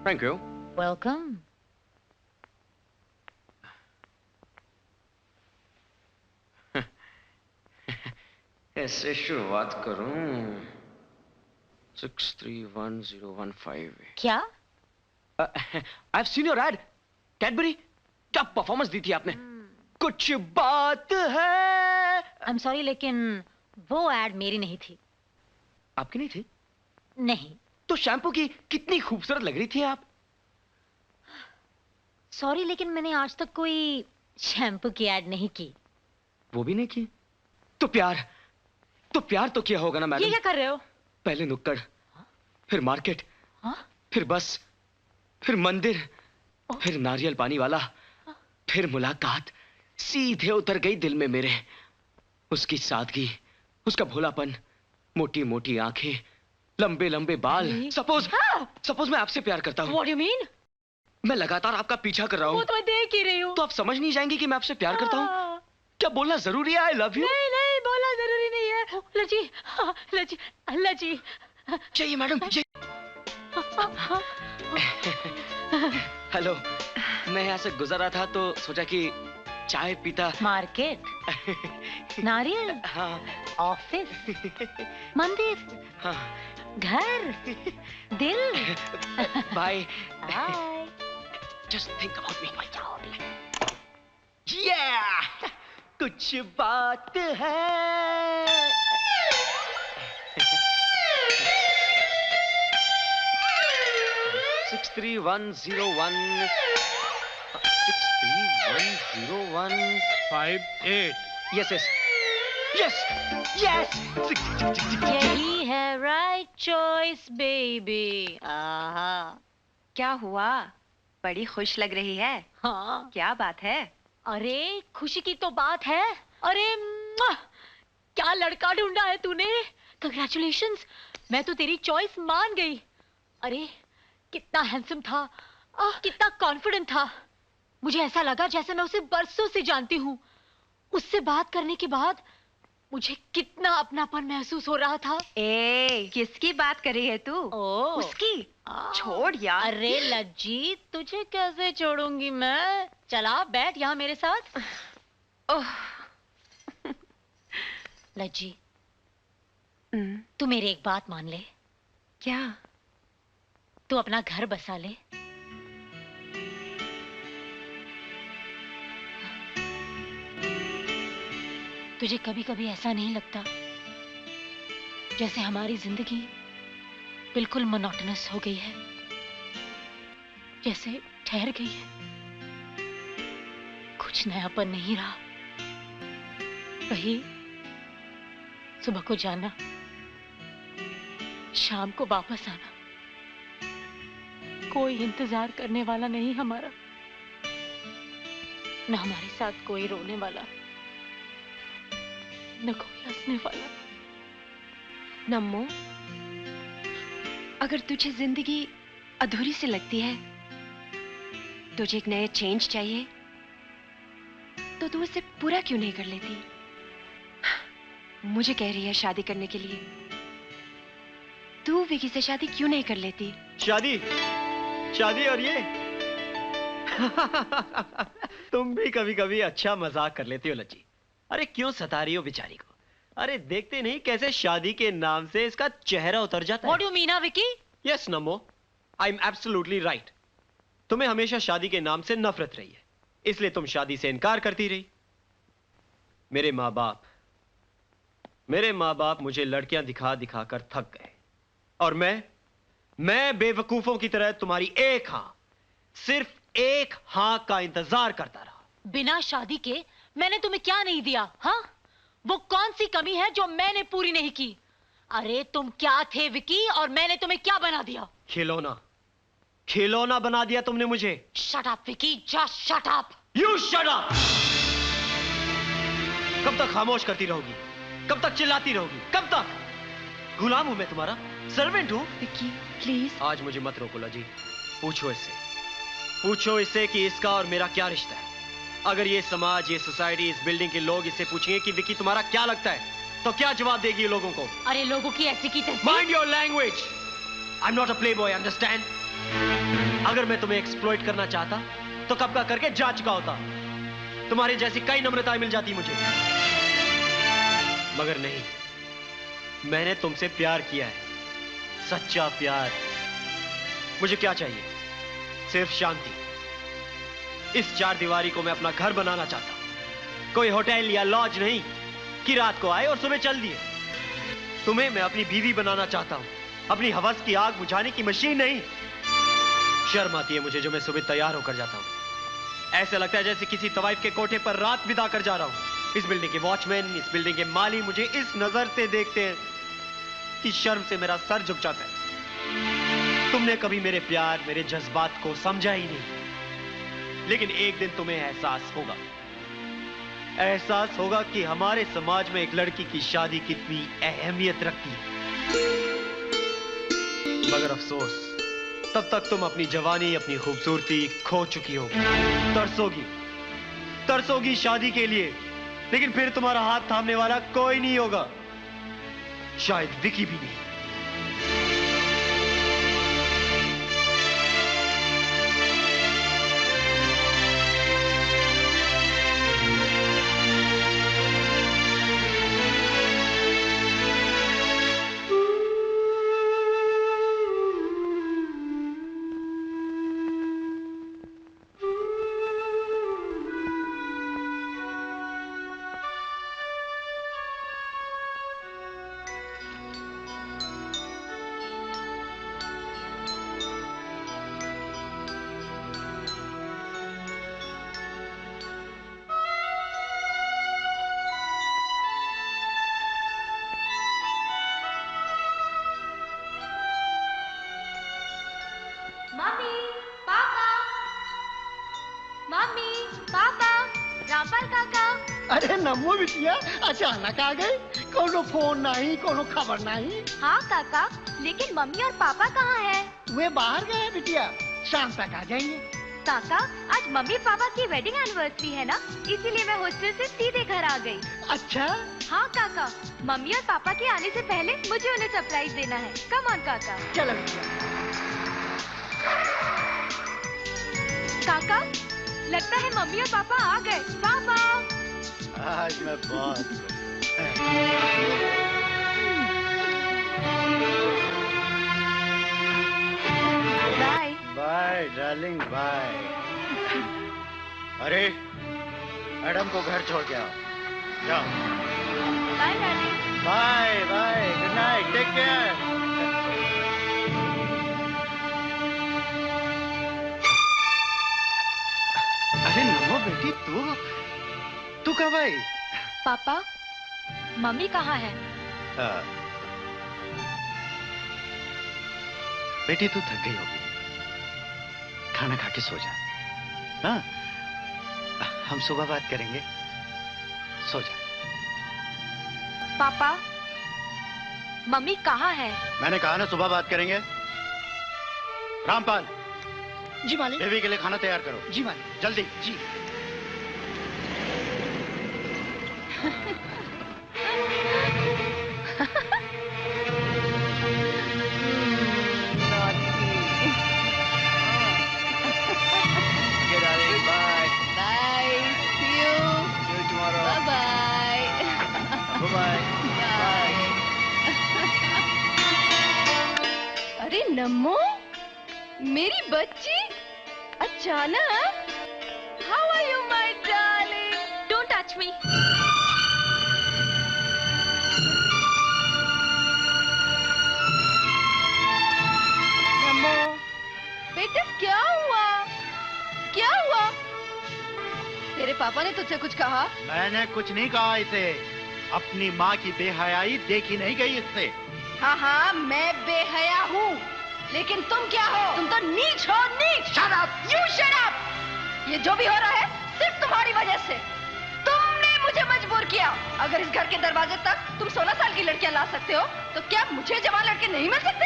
Thank you. Welcome. ऐसे शुरुआत करूं 631015 क्या? I've seen your ad. Cadbury. क्या परफॉर्मेंस दी थी आपने? कुछ बात है. I'm sorry लेकिन वो एड मेरी नहीं थी. आपकी नहीं थी? नहीं. तो शैम्पू की कितनी खूबसूरत लग रही थी आप. सॉरी लेकिन मैंने आज तक कोई शैम्पू की एड नहीं की. वो भी नहीं की? तो प्यार तो किया होगा ना मैडम. ये क्या कर रहे हो? पहले नुक्कड़, फिर मार्केट, फिर बस, फिर मंदिर, फिर नारियल पानी वाला, फिर मुलाकात. सीधे उतर गई दिल में मेरे. उसकी सादगी, उसका भोलापन, मोटी मोटी आंखें, लंबे लंबे बाल. सपोज मैं आपसे प्यार करता हूँ. What do you mean? मैं लगातार आपका पीछा कर रहा हूँ. वो तो मैं देख ही रही हूँ. तो आप समझ नहीं जाएंगी कि मैं आपसे प्यार करता हूँ. क्या बोलना जरूरी है? I love you. नहीं बोलना जरूरी नहीं है. लजी चाहिए मैडम. हेलो, मैं यहाँ से गुजर रहा था तो सोचा कि चाय पीता. मार्केट, नारियल, ऑफिस, मंदिर, घर, दिल. Bye. Just think about me. Yeah! कुछ बात है. 63101 58. Yes. यही है राइट चॉइस बेबी. क्या हुआ? बड़ी खुश लग रही है. हाँ. क्या बात है? अरे खुशी की तो बात है. अरे क्या लड़का ढूंढा है तूने. कंग्रेचुलेशंस. मैं तो तेरी चॉइस मान गई. अरे कितना हैंडसम था, कितना कॉन्फिडेंट था. मुझे ऐसा लगा जैसे मैं उसे बरसों से जानती हूँ. उससे बात करने के बाद मुझे कितना अपनापन महसूस हो रहा था. किसकी बात कर रही है तू? उसकी. छोड़ यार. अरे लज्जी, तुझे कैसे छोड़ूंगी मैं. चला बैठ यहाँ मेरे साथ. लज्जी, तू मेरी एक बात मान ले. क्या? तू अपना घर बसा ले। तुझे कभी कभी ऐसा नहीं लगता जैसे हमारी जिंदगी बिल्कुल मोनोटोनस हो गई है, जैसे ठहर गई है, कुछ नयापन नहीं रहा। वही सुबह को जाना, शाम को वापस आना, कोई इंतजार करने वाला नहीं हमारा, न हमारे साथ कोई रोने वाला, न कोई हंसने वाला। नम्मो, अगर तुझे जिंदगी अधूरी सी लगती है, तुझे एक नया चेंज चाहिए, तो तू उसे पूरा क्यों नहीं कर लेती? मुझे कह रही है शादी करने के लिए, तू विकी से शादी क्यों नहीं कर लेती? शादी शादी और ये तुम भी कभी कभी अच्छा मजाक कर लेती हो लज्जी। अरे क्यों सता रही हो बेचारी को? अरे देखते नहीं कैसे शादी के नाम से इसका चेहरा उतर जाता है। What do you mean, Vicky? Yes, NaMo, I'm absolutely right. तुम्हें हमेशा शादी के नाम से नफरत रही है, इसलिए तुम शादी से इनकार करती रही। मेरे माँ बाप मुझे लड़कियां दिखा दिखा कर थक गए, और मैं बेवकूफों की तरह तुम्हारी एक हां, सिर्फ एक हां का इंतजार करता रहा। बिना शादी के मैंने तुम्हें क्या नहीं दिया? हाँ, वो कौन सी कमी है जो मैंने पूरी नहीं की? अरे तुम क्या थे विकी, और मैंने तुम्हें क्या बना दिया? खिलौना बना दिया तुमने मुझे। Shut up Vicky, just shut up. You shut up. कब तक खामोश करती रहोगी? कब तक चिल्लाती रहोगी? कब तक? गुलाम हूं मैं तुम्हारा, सर्वेंट हूं। विकी प्लीज। आज मुझे मत रोको लजी। पूछो इससे कि इसका और मेरा क्या रिश्ता है। अगर ये समाज, ये सोसाइटी, इस बिल्डिंग के लोग इससे पूछेंगे कि विकी तुम्हारा क्या लगता है, तो क्या जवाब देगी ये लोगों को? अरे लोगों की ऐसी की तैसी। Mind your language. I am not a Playboy, understand? अगर मैं तुम्हें एक्सप्लॉइट करना चाहता तो कब का करके जा चुका होता। तुम्हारी जैसी कई नम्रताएं मिल जाती मुझे, मगर नहीं। मैंने तुमसे प्यार किया है, सच्चा प्यार। मुझे क्या चाहिए? सिर्फ शांति। इस चार दीवारी को मैं अपना घर बनाना चाहता हूं, कोई होटल या लॉज नहीं कि रात को आए और सुबह चल दिए। तुम्हें मैं अपनी बीवी बनाना चाहता हूं, अपनी हवस की आग बुझाने की मशीन नहीं। शर्म आती है मुझे जो मैं सुबह तैयार होकर जाता हूं। ऐसा लगता है जैसे किसी तवाइफ के कोठे पर रात बिता कर जा रहा हूं। इस बिल्डिंग के वॉचमैन, इस बिल्डिंग के माली मुझे इस नजर से देखते हैं कि शर्म से मेरा सर झुक जाता है। तुमने कभी मेरे प्यार, मेरे जज्बात को समझा ही नहीं। लेकिन एक दिन तुम्हें एहसास होगा कि हमारे समाज में एक लड़की की शादी कितनी अहमियत रखती है। मगर अफसोस, तब तक तुम अपनी जवानी, अपनी खूबसूरती खो चुकी होगी। तरसोगी शादी के लिए, लेकिन फिर तुम्हारा हाथ थामने वाला कोई नहीं होगा, शायद विकी भी नहीं। अरे नमो बिटिया, अचानक आ गए। कोनो फोन नहीं, कोनो खबर नहीं। हाँ काका, लेकिन मम्मी और पापा कहाँ हैं? वे बाहर गए बिटिया, शाम तक आ जाएंगे। काका, आज मम्मी पापा की वेडिंग एनिवर्सरी है ना, इसीलिए मैं हॉस्टल से सीधे घर आ गई। अच्छा? हाँ काका, मम्मी और पापा के आने से पहले मुझे उन्हें सरप्राइज देना है। कम ऑन काका। चलो बिटिया। काका, लगता है मम्मी और पापा आ गए। पापा आज मैं बहुत डार्लिंग बाय। अरे मैडम को घर छोड़ के आओ, जाओ। Bye darling. Bye bye, good night, take care. अरे नमो बेटी, तू कब आई? पापा, मम्मी कहाँ है? बेटी तू थक गई होगी, खाना खा के सो जा। हाँ, हम सुबह बात करेंगे, सो जा। पापा, मम्मी कहाँ है? मैंने कहा ना सुबह बात करेंगे। रामपाल, जी मालिक। बेबी के लिए खाना तैयार करो। जी मालिक। जल्दी। जी। अरे नम्मो, मेरी बच्ची, अचानक। How are you, my darling? Don't touch me. नम्मो, बेटा क्या हुआ? क्या हुआ? तेरे पापा ने तुझसे कुछ कहा? मैंने कुछ नहीं कहा इसे। अपनी माँ की बेहयाई देखी नहीं गई इससे। हाँ हाँ, मैं बेहया हूँ, लेकिन तुम क्या हो? तुम तो नीच हो, नीच। Shut up! You shut up! ये जो भी हो रहा है सिर्फ तुम्हारी वजह से। तुमने मुझे मजबूर किया। अगर इस घर के दरवाजे तक तुम 16 साल की लड़कियां ला सकते हो, तो क्या मुझे जवान लड़के नहीं मिल सकते?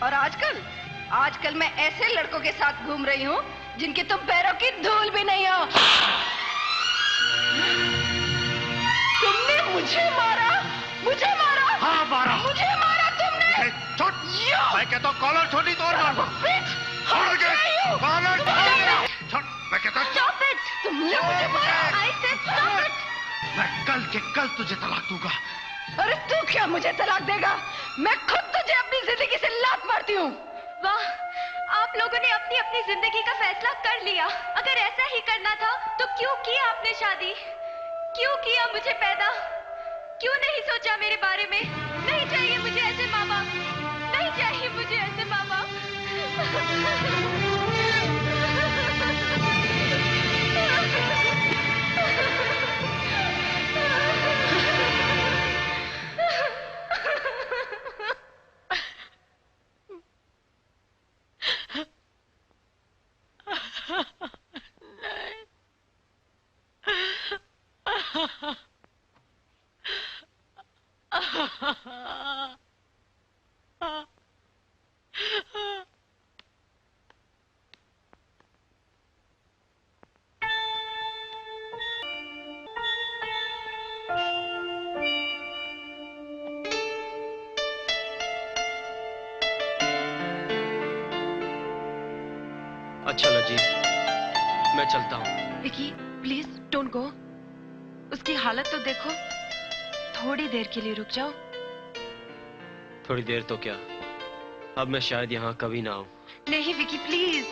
और आजकल मैं ऐसे लड़कों के साथ घूम रही हूँ जिनके तुम पैरों की धूल भी नहीं हो। तुमने मुझे मारा, मुझे मारा। हाँ मारा। मुझे मारा तुमने। छोड़। मैं कहता हूँ कॉलर छोड़ी तो और मार। छोड़ के कॉलर छोड़। मैं कहता हूँ Stop it! तुमने मुझे मारा। I said stop it! मैं कल के कल तुझे तलाक दूंगा। अरे तू क्या मुझे तलाक देगा? मैं खुद तुझे अपनी जिंदगी से लात मारती हूँ। वाह, आप लोगों ने अपनी अपनी जिंदगी का फैसला कर लिया। अगर ऐसा ही करना था तो क्यों किया आपने शादी? क्यों किया मुझे पैदा? क्यों नहीं सोचा मेरे बारे में? नहीं चाहिए मुझे ऐसे माँ बाप, नहीं चाहिए मुझे ऐसे माँ बाप। अच्छा लजी, मैं चलता हूँ। Vicky, please don't go. उसकी हालत तो देखो। थोड़ी देर के लिए रुक जाओ। थोड़ी देर तो क्या, अब मैं शायद यहाँ कभी ना आऊँ। नहीं विकी, प्लीज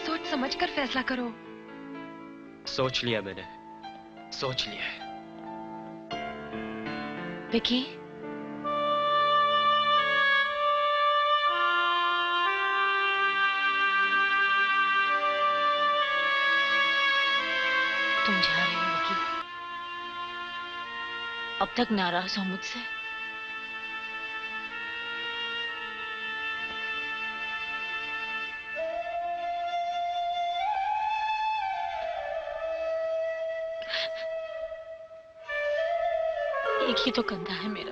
सोच समझ कर फैसला करो। सोच लिया मैंने, सोच लिया है। विकी, तुम जा रहे हो विकी? अब तक नाराज हो मुझसे? एक ही तो कंधा है मेरा।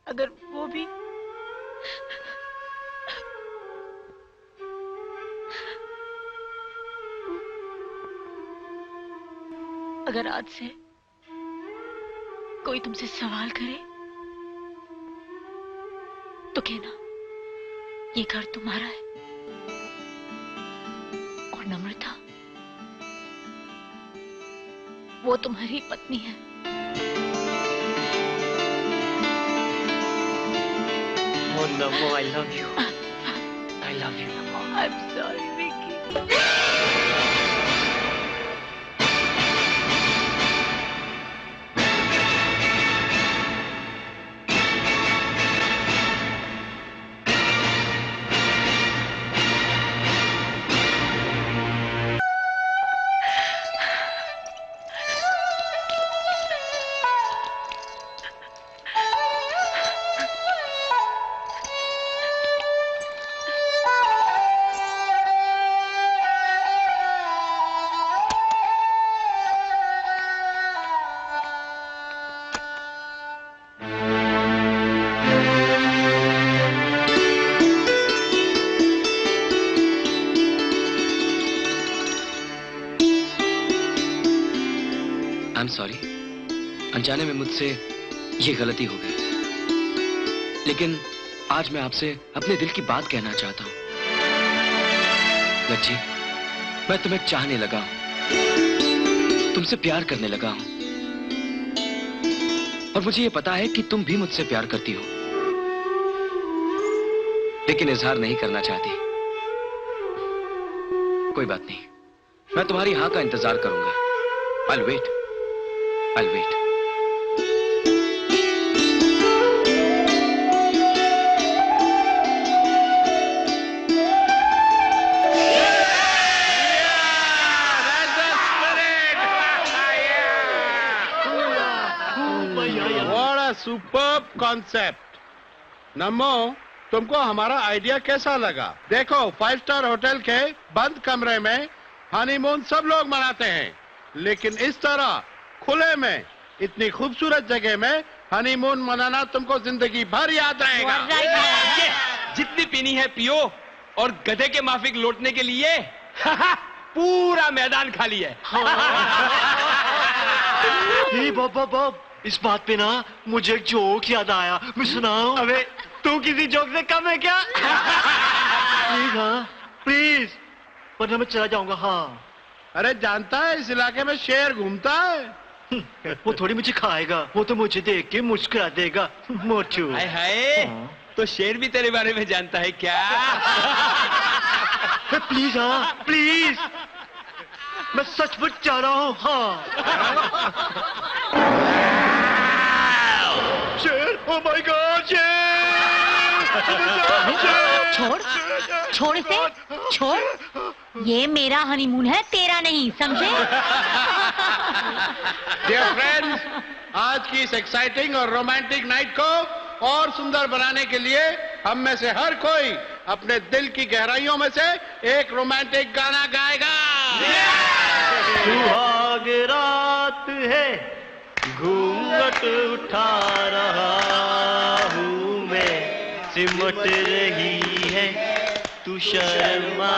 अगर वो भी अगर आज से कोई तुमसे सवाल करे तो कहना ये घर तुम्हारा है और नम्रता वो तुम्हारी पत्नी है। Oh, Namo, I love you. I love you. I am sorry Vicky. Sorry, अनजाने में मुझसे ये गलती हो गई, लेकिन आज मैं आपसे अपने दिल की बात कहना चाहता हूं। लज्जी, मैं तुम्हें चाहने लगा हूं, तुमसे प्यार करने लगा हूं, और मुझे ये पता है कि तुम भी मुझसे प्यार करती हो, लेकिन इजहार नहीं करना चाहती। कोई बात नहीं, मैं तुम्हारी हाँ का इंतजार करूंगा। I'll wait. I'll wait. What a superb concept. नमो, तुमको हमारा आइडिया कैसा लगा? देखो, 5 स्टार होटल के बंद कमरे में हनीमून सब लोग मनाते हैं, लेकिन इस तरह खुले में इतनी खूबसूरत जगह में हनीमून मनाना तुमको जिंदगी भर याद रहेगा। जितनी पीनी है पियो, और गधे के माफिक लौटने के लिए पूरा मैदान खाली है। बाब, इस बात पे ना मुझे एक जोक याद आया, मैं सुनाऊं? अबे तू किसी जोक से कम है क्या? प्लीज, हाँ प्लीज, वरना मैं चला जाऊंगा। हाँ। अरे जानता है इस इलाके में शेर घूमता है। वो थोड़ी मुझे खाएगा, वो तो मुझे देख के मुस्कुरा देगा। मोचू। हाय हाय, तो शेर भी तेरे बारे में जानता है क्या? प्लीज, हाँ प्लीज, मैं सचमुच चाह रहा हूँ। हाँ। शेर, ओ माय गॉड, शेर! छोड़, छोड़ इसे, छोड़। ये मेरा हनीमून है, तेरा नहीं, समझे? डियर फ्रेंड्स, आज की इस एक्साइटिंग और रोमांटिक नाइट को और सुंदर बनाने के लिए हम में से हर कोई अपने दिल की गहराइयों में से एक रोमांटिक गाना गाएगा। सुहाग रात है, घूंघट उठा रहा हूँ मैं, सिमट रही है तू शर्मा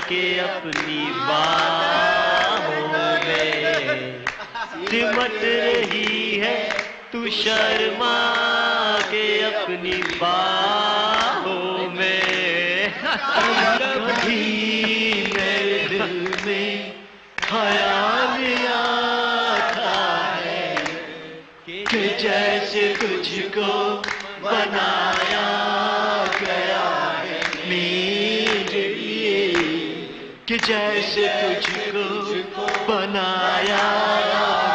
के अपनी बाहों में, सिमट रही है तू शर्मा के अपनी बाहों में। कभी मेरे दिल में ख्याल आता है कि जैसे तुझको बनाया गया है मेरे लिए, कि जैसे तुझको बनाया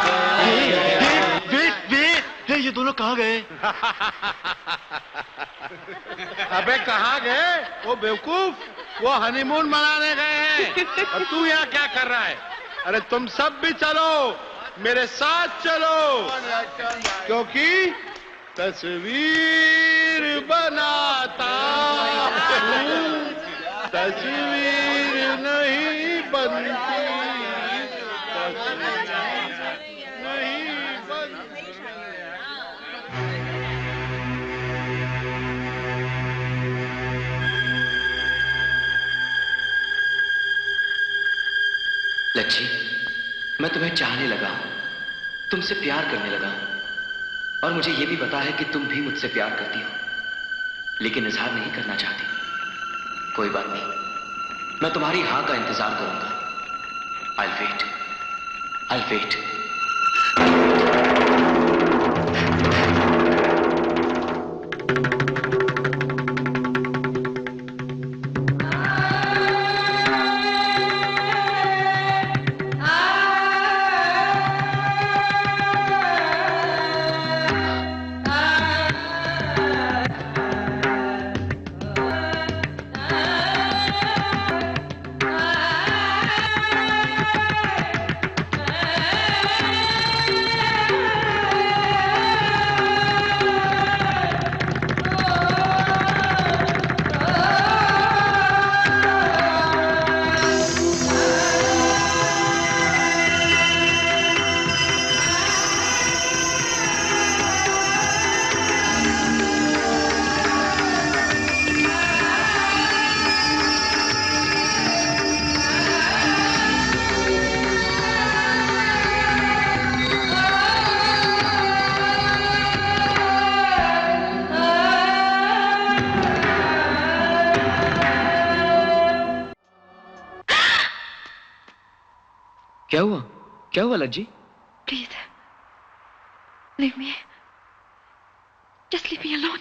गया है। वेट, ये दोनों कहाँ गए? अबे कहाँ गए? वो बेवकूफ, वो हनीमून मनाने गए हैं, और तू यहाँ क्या कर रहा है? अरे तुम सब भी चलो, मेरे साथ चलो, क्योंकि तस्वीर बनाता हूँ, तस्वीर नहीं बनती, लच्छी, मैं तुम्हें चाहने लगा हूं, तुमसे प्यार करने लगा हूं, और मुझे यह भी पता है कि तुम भी मुझसे प्यार करती हो, लेकिन इजहार नहीं करना चाहती। कोई बात नहीं, मैं तुम्हारी हाँ का इंतजार करूंगा। I'll wait. I'll wait. क्या हुआ? क्या हुआ Lajji? Please leave me, just leave me alone.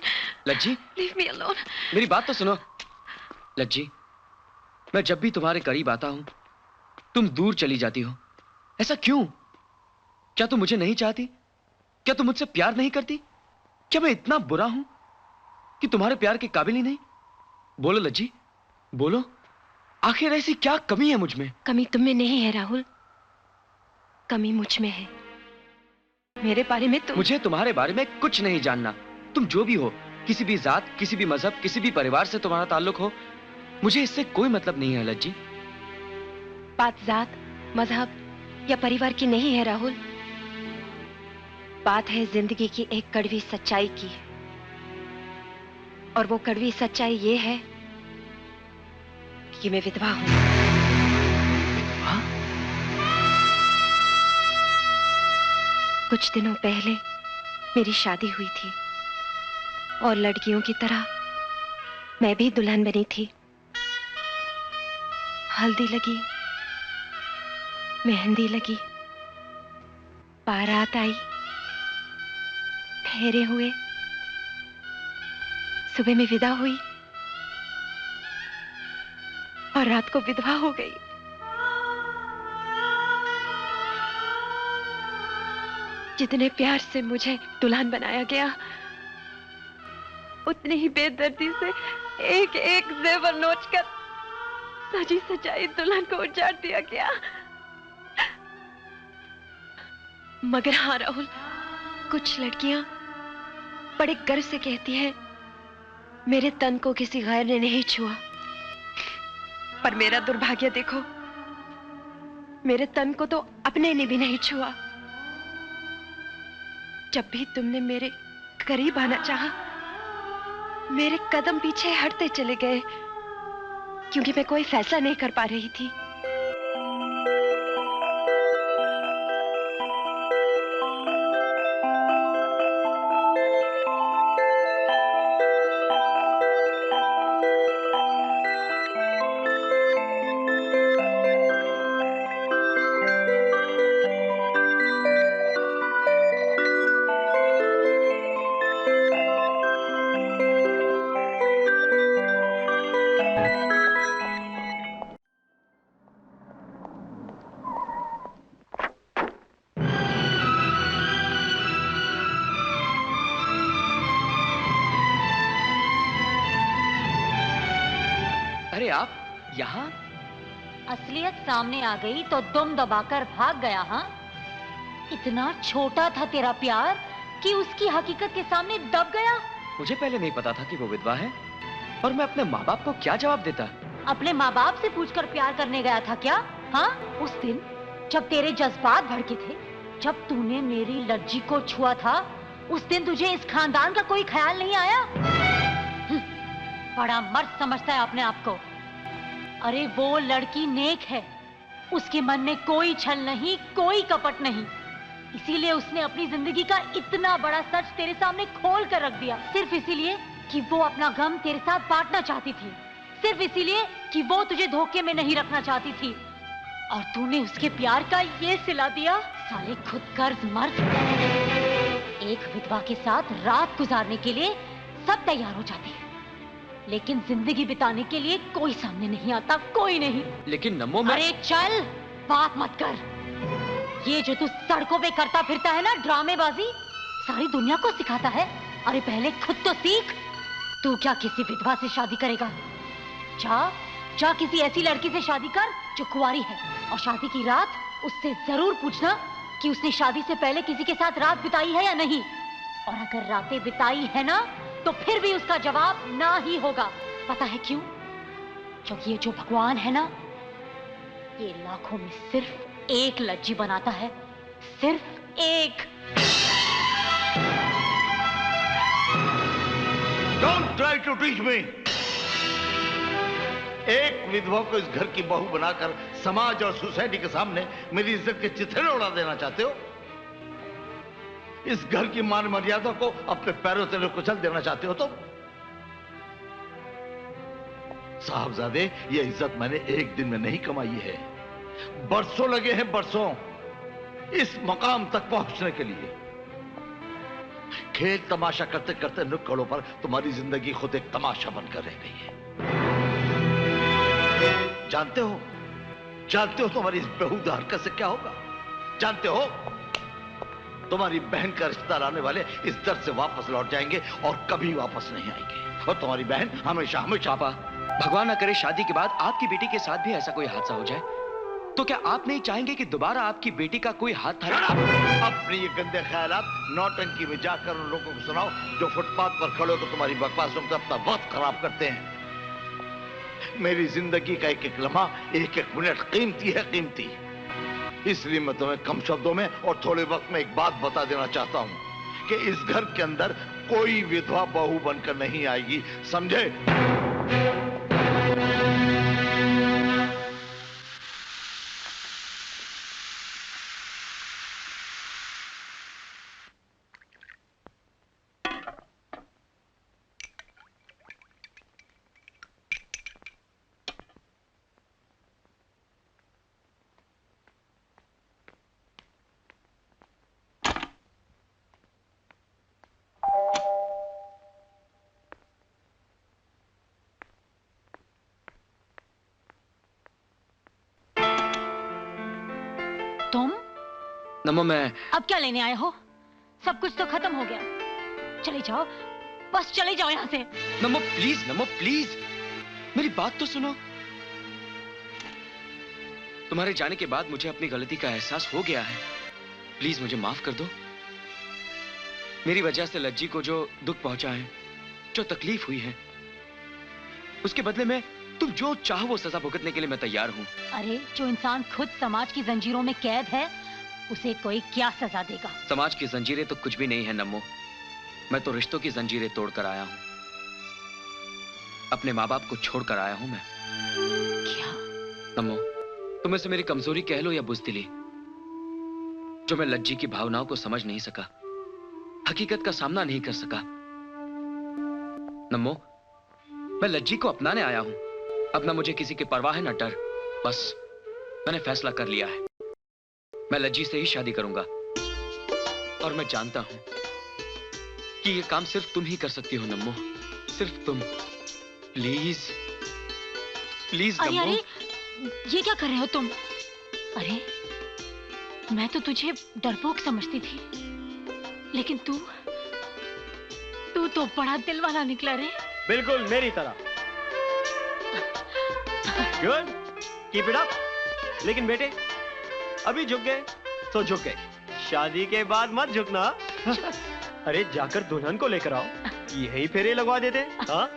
Lajji leave me alone. मेरी बात तो सुनो। लज्जी, मैं जब भी तुम्हारे करीब आता हूं तुम दूर चली जाती हो। ऐसा क्यों? क्या तुम मुझे नहीं चाहती? क्या तुम मुझसे प्यार नहीं करती? क्या मैं इतना बुरा हूं कि तुम्हारे प्यार के काबिल ही नहीं? बोलो लज्जी, बोलो, आखिर ऐसी क्या कमी है मुझ में? कमी तुम में नहीं है राहुल, कमी मुझ में है। मेरे बारे में मुझे तुम्हारे बारे में कुछ नहीं जानना। तुम जो भी हो, किसी भी जात, किसी भी मजहब, किसी भी परिवार से तुम्हारा ताल्लुक हो, मुझे इससे कोई मतलब नहीं है लज्जी। बात जात, मजहब या परिवार की नहीं है राहुल, बात है जिंदगी की एक कड़वी सच्चाई की। और वो कड़वी सच्चाई ये है कि मैं विधवा हूं। विधवा? कुछ दिनों पहले मेरी शादी हुई थी और लड़कियों की तरह मैं भी दुल्हन बनी थी। हल्दी लगी, मेहंदी लगी, बारात आई, फेरे हुए, सुबह में विदा हुई और रात को विधवा हो गई। जितने प्यार से मुझे दुल्हन बनाया गया, उतनी ही बेदर्दी से एक एक जेवर नोचकर सजी सजाई दुल्हन को उजाड़ दिया गया। मगर हाँ राहुल, कुछ लड़कियां बड़े गर्व से कहती हैं मेरे तन को किसी गैर ने नहीं छुआ, पर मेरा दुर्भाग्य देखो, मेरे तन को तो अपने ने भी नहीं छुआ। जब भी तुमने मेरे करीब आना चाहा, मेरे कदम पीछे हटते चले गए, क्योंकि मैं कोई फैसला नहीं कर पा रही थी। अरे आप यहाँ? असलियत सामने आ गई तो दुम दबाकर भाग गया। हाँ, इतना छोटा था तेरा प्यार कि उसकी हकीकत के सामने दब गया। मुझे पहले नहीं पता था कि वो विधवा है, और मैं अपने माँ बाप को क्या जवाब देता? अपने माँ बाप से पूछकर प्यार करने गया था क्या? हाँ, उस दिन जब तेरे जज्बात भड़के थे, जब तूने मेरी लज्जी को छुआ था, उस दिन तुझे इस खानदान का कोई ख्याल नहीं आया? बड़ा मर्द समझता है अपने आप को। अरे वो लड़की नेक है, उसके मन में कोई छल नहीं, कोई कपट नहीं, इसीलिए उसने अपनी जिंदगी का इतना बड़ा सच तेरे सामने खोल कर रख दिया, सिर्फ इसीलिए कि वो अपना गम तेरे साथ बांटना चाहती थी, सिर्फ इसीलिए कि वो तुझे धोखे में नहीं रखना चाहती थी। और तूने उसके प्यार का ये सिला दिया। साले खुदगर्ज मर्द, एक विधवा के साथ रात गुजारने के लिए सब तैयार हो जाते हैं, लेकिन जिंदगी बिताने के लिए कोई सामने नहीं आता, कोई नहीं। लेकिन नमो मैं... अरे चल, बात मत कर। ये जो तू सड़कों पे करता फिरता है ना ड्रामेबाजी, सारी दुनिया को सिखाता है। अरे पहले खुद तो सीख। तू क्या किसी विधवा से शादी करेगा? जा किसी ऐसी लड़की से शादी कर जो कुंवारी है, और शादी की रात उससे जरूर पूछना कि उसने शादी से पहले किसी के साथ रात बिताई है या नहीं। और अगर रातें बिताई है ना, तो फिर भी उसका जवाब ना ही होगा। पता है क्यों? क्योंकि ये जो भगवान है ना, ये लाखों में सिर्फ एक लज्जी बनाता है, सिर्फ एक। Don't try to teach me. एक विधवा को इस घर की बहू बनाकर समाज और सोसाइटी के सामने मेरी इज्जत के चिथड़े उड़ा देना चाहते हो? इस घर की मान मर्यादा को अपने पैरों तले कुचल देना चाहते हो? तो साहबजादे, ये इज्जत मैंने एक दिन में नहीं कमाई है, बरसों लगे हैं, बरसों इस मकाम तक पहुंचने के लिए। खेल तमाशा करते करते नुक्कड़ों पर तुम्हारी जिंदगी खुद एक तमाशा बनकर रह गई है। जानते हो तुम्हारी इस बेहुदा हरकत से क्या होगा? जानते हो तुम्हारी बहन का रिश्ता लाने वाले इस दर से वापस लौट जाएंगे और कभी वापस नहीं आएंगे, और तुम्हारी बहन हमेशा हमेशा। पापा, भगवान ना करे शादी के बाद आपकी बेटी के साथ भी ऐसा कोई हादसा हो जाए, तो क्या आप नहीं चाहेंगे कि दोबारा आपकी बेटी का कोई हाथ था? अपने ये गंदे ख्यालात नौटंकी में जाकर उन लोगों को सुनाओ जो फुटपाथ पर खड़े होकर तुम्हारी बकवास सुनकर अपना वक्त खराब करते हैं। मेरी जिंदगी का एक एक लम्हा, एक एक मिनट कीमती है, कीमती। इसलिए मैं तुम्हें कम शब्दों में और थोड़े वक्त में एक बात बता देना चाहता हूं कि इस घर के अंदर कोई विधवा बहू बनकर नहीं आएगी, समझे? नमो, मैं अब क्या लेने आए हो? सब कुछ तो खत्म हो गया। चले जाओ, बस चले जाओ यहाँ से। नमो प्लीज, नमो प्लीज, मेरी बात तो सुनो। तुम्हारे जाने के बाद मुझे अपनी गलती का एहसास हो गया है। प्लीज मुझे माफ कर दो। मेरी वजह से लज्जी को जो दुख पहुंचा है, जो तकलीफ हुई है, उसके बदले में तुम जो चाहो वो सजा भुगतने के लिए मैं तैयार हूँ। अरे, जो इंसान खुद समाज की जंजीरों में कैद है, उसे कोई क्या सजा देगा? समाज की जंजीरें तो कुछ भी नहीं है नम्मो। मैं तो रिश्तों की जंजीरें तोड़कर आया हूँ। अपने माँ बाप को छोड़कर आया हूँ मैं। क्या? नम्मो, तुम इसे मेरी कमजोरी कह लो या बुज़दिली, जो मैं लज्जी की भावनाओं को समझ नहीं सका, हकीकत का सामना नहीं कर सका। नम्मो, मैं लज्जी को अपनाने आया हूँ। अब ना मुझे किसी की परवाह है ना डर। बस मैंने फैसला कर लिया है, मैं लज्जी से ही शादी करूंगा। और मैं जानता हूं कि ये काम सिर्फ तुम ही कर सकती हो नम्मो, सिर्फ तुम। प्लीज प्लीज अरे, नम्मो। ये क्या कर रहे हो तुम? अरे, मैं तो तुझे डरपोक समझती थी, लेकिन तू तो बड़ा दिल वाला निकला रे। बिल्कुल मेरी तरह। Good, keep it up. लेकिन बेटे, अभी झुक गए तो झुक गए, शादी के बाद मत झुकना। अरे जाकर दुल्हन को लेकर आओ, यही फेरे लगवा देते। हाँ,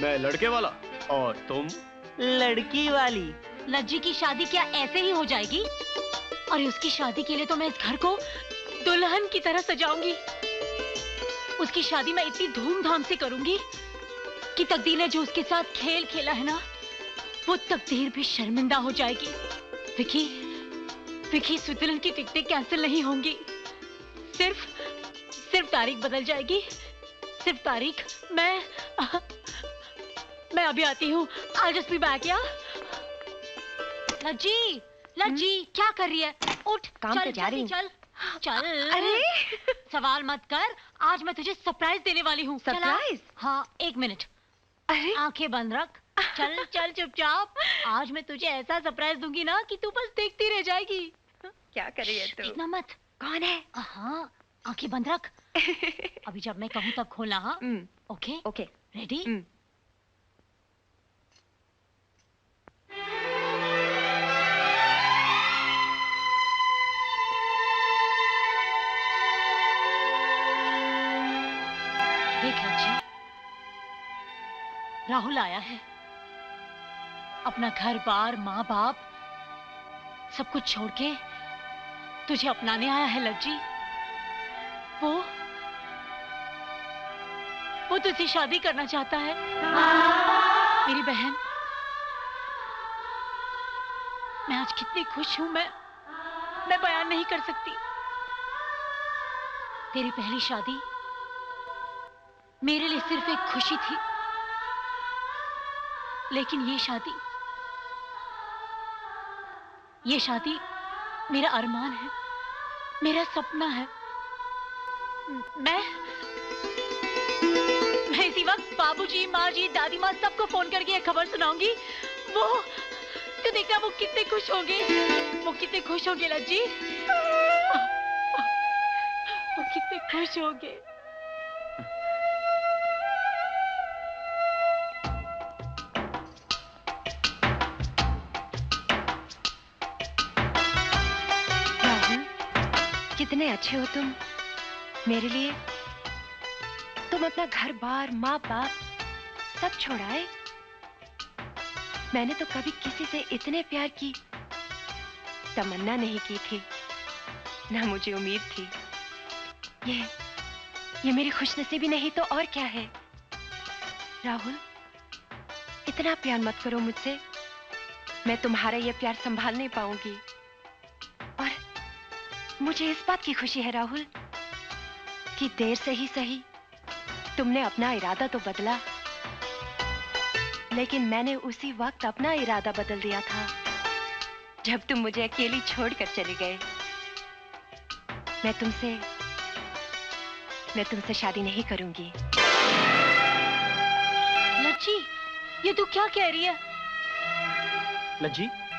मैं लड़के वाला और तुम लड़की वाली। लज्जी की शादी क्या ऐसे ही हो जाएगी? और उसकी शादी के लिए तो मैं इस घर को दुल्हन की तरह सजाऊंगी। उसकी शादी मैं इतनी धूमधाम से करूंगी कि तकदीर ने जो उसके साथ खेल खेला है ना, वो तकदीर भी शर्मिंदा हो जाएगी। विकी, स्विट्जरलैंड की टिकटें कैंसिल नहीं होंगी। सिर्फ तारीख बदल जाएगी, सिर्फ तारीख। मैं अभी आती हूँ। I'll just be back, या? लज्जी, क्या कर रही है? उठ, काम पे जा रही हूँ। चल। अरे, सवाल मत कर, आज मैं तुझे सरप्राइज देने वाली हूँ। सरप्राइज? हाँ, 1 मिनट। अरे, आंखें बंद रख। चल चुपचाप। आज मैं तुझे ऐसा सरप्राइज दूंगी ना कि तू बस देखती रह जाएगी। क्या कर रही है तू? इतना मत। कौन है? हाँ, आंखें बंद रख। अभी जब मैं कहूँ तब खोलना। हाँ, ओके। रेडी? देख लज्जी, राहुल आया है। अपना घर बार, माँ बाप सब कुछ छोड़ के तुझे अपनाने आया है लज्जी। वो तुझसे शादी करना चाहता है। मेरी बहन, मैं आज कितनी खुश हूं, मैं बयान नहीं कर सकती। तेरी पहली शादी मेरे लिए सिर्फ एक खुशी थी, लेकिन ये शादी ये शादी मेरा अरमान है, मेरा सपना है। मैं इसी वक्त बाबूजी, माँ जी, दादी माँ सबको फोन करके ये खबर सुनाऊंगी। वो तो देखना वो कितने खुश होंगे, वो कितने खुश होंगे लज्जी, वो कितने खुश होंगे। राहुल, कितने अच्छे हो तुम मेरे लिए। तुम अपना घर बार, माँ बाप सब छोड़ाए। मैंने तो कभी किसी से इतने प्यार की तमन्ना नहीं की थी, ना मुझे उम्मीद थी। ये मेरी खुशनसीबी नहीं तो और क्या है। राहुल, इतना प्यार मत करो मुझसे, मैं तुम्हारा ये प्यार संभाल नहीं पाऊंगी। और मुझे इस बात की खुशी है राहुल कि देर से ही सही तुमने अपना इरादा तो बदला, लेकिन मैंने उसी वक्त अपना इरादा बदल दिया था जब तुम मुझे अकेली छोड़कर चले गए। मैं तुमसे शादी नहीं करूंगी। लज्जी, ये तू क्या कह रही है?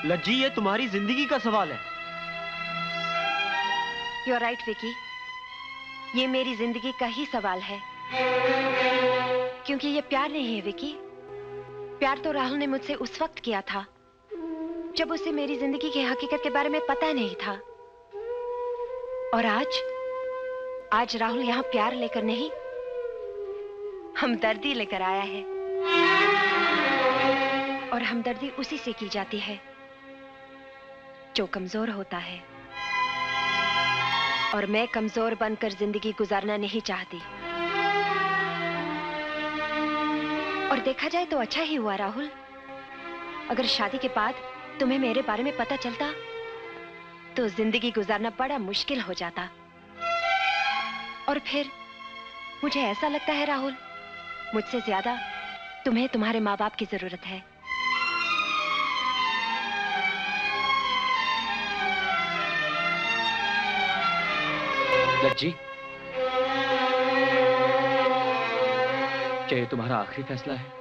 लज्जी ये तुम्हारी जिंदगी का सवाल है। यू आर राइट विकी, ये मेरी जिंदगी का ही सवाल है। क्योंकि ये प्यार नहीं है विकी। प्यार तो राहुल ने मुझसे उस वक्त किया था जब उसे मेरी जिंदगी की हकीकत के बारे में पता नहीं था। और आज राहुल यहाँ प्यार लेकर नहीं, हमदर्दी लेकर आया है। और हमदर्दी उसी से की जाती है जो कमजोर होता है। और मैं कमजोर बनकर जिंदगी गुजारना नहीं चाहती। और देखा जाए तो अच्छा ही हुआ राहुल। अगर शादी के बाद तुम्हें मेरे बारे में पता चलता तो जिंदगी गुजारना बड़ा मुश्किल हो जाता। और फिर मुझे ऐसा लगता है राहुल, मुझसे ज्यादा तुम्हें तुम्हारे माँ बाप की जरूरत है। लज्जी, क्या ये तुम्हारा आखिरी फैसला है?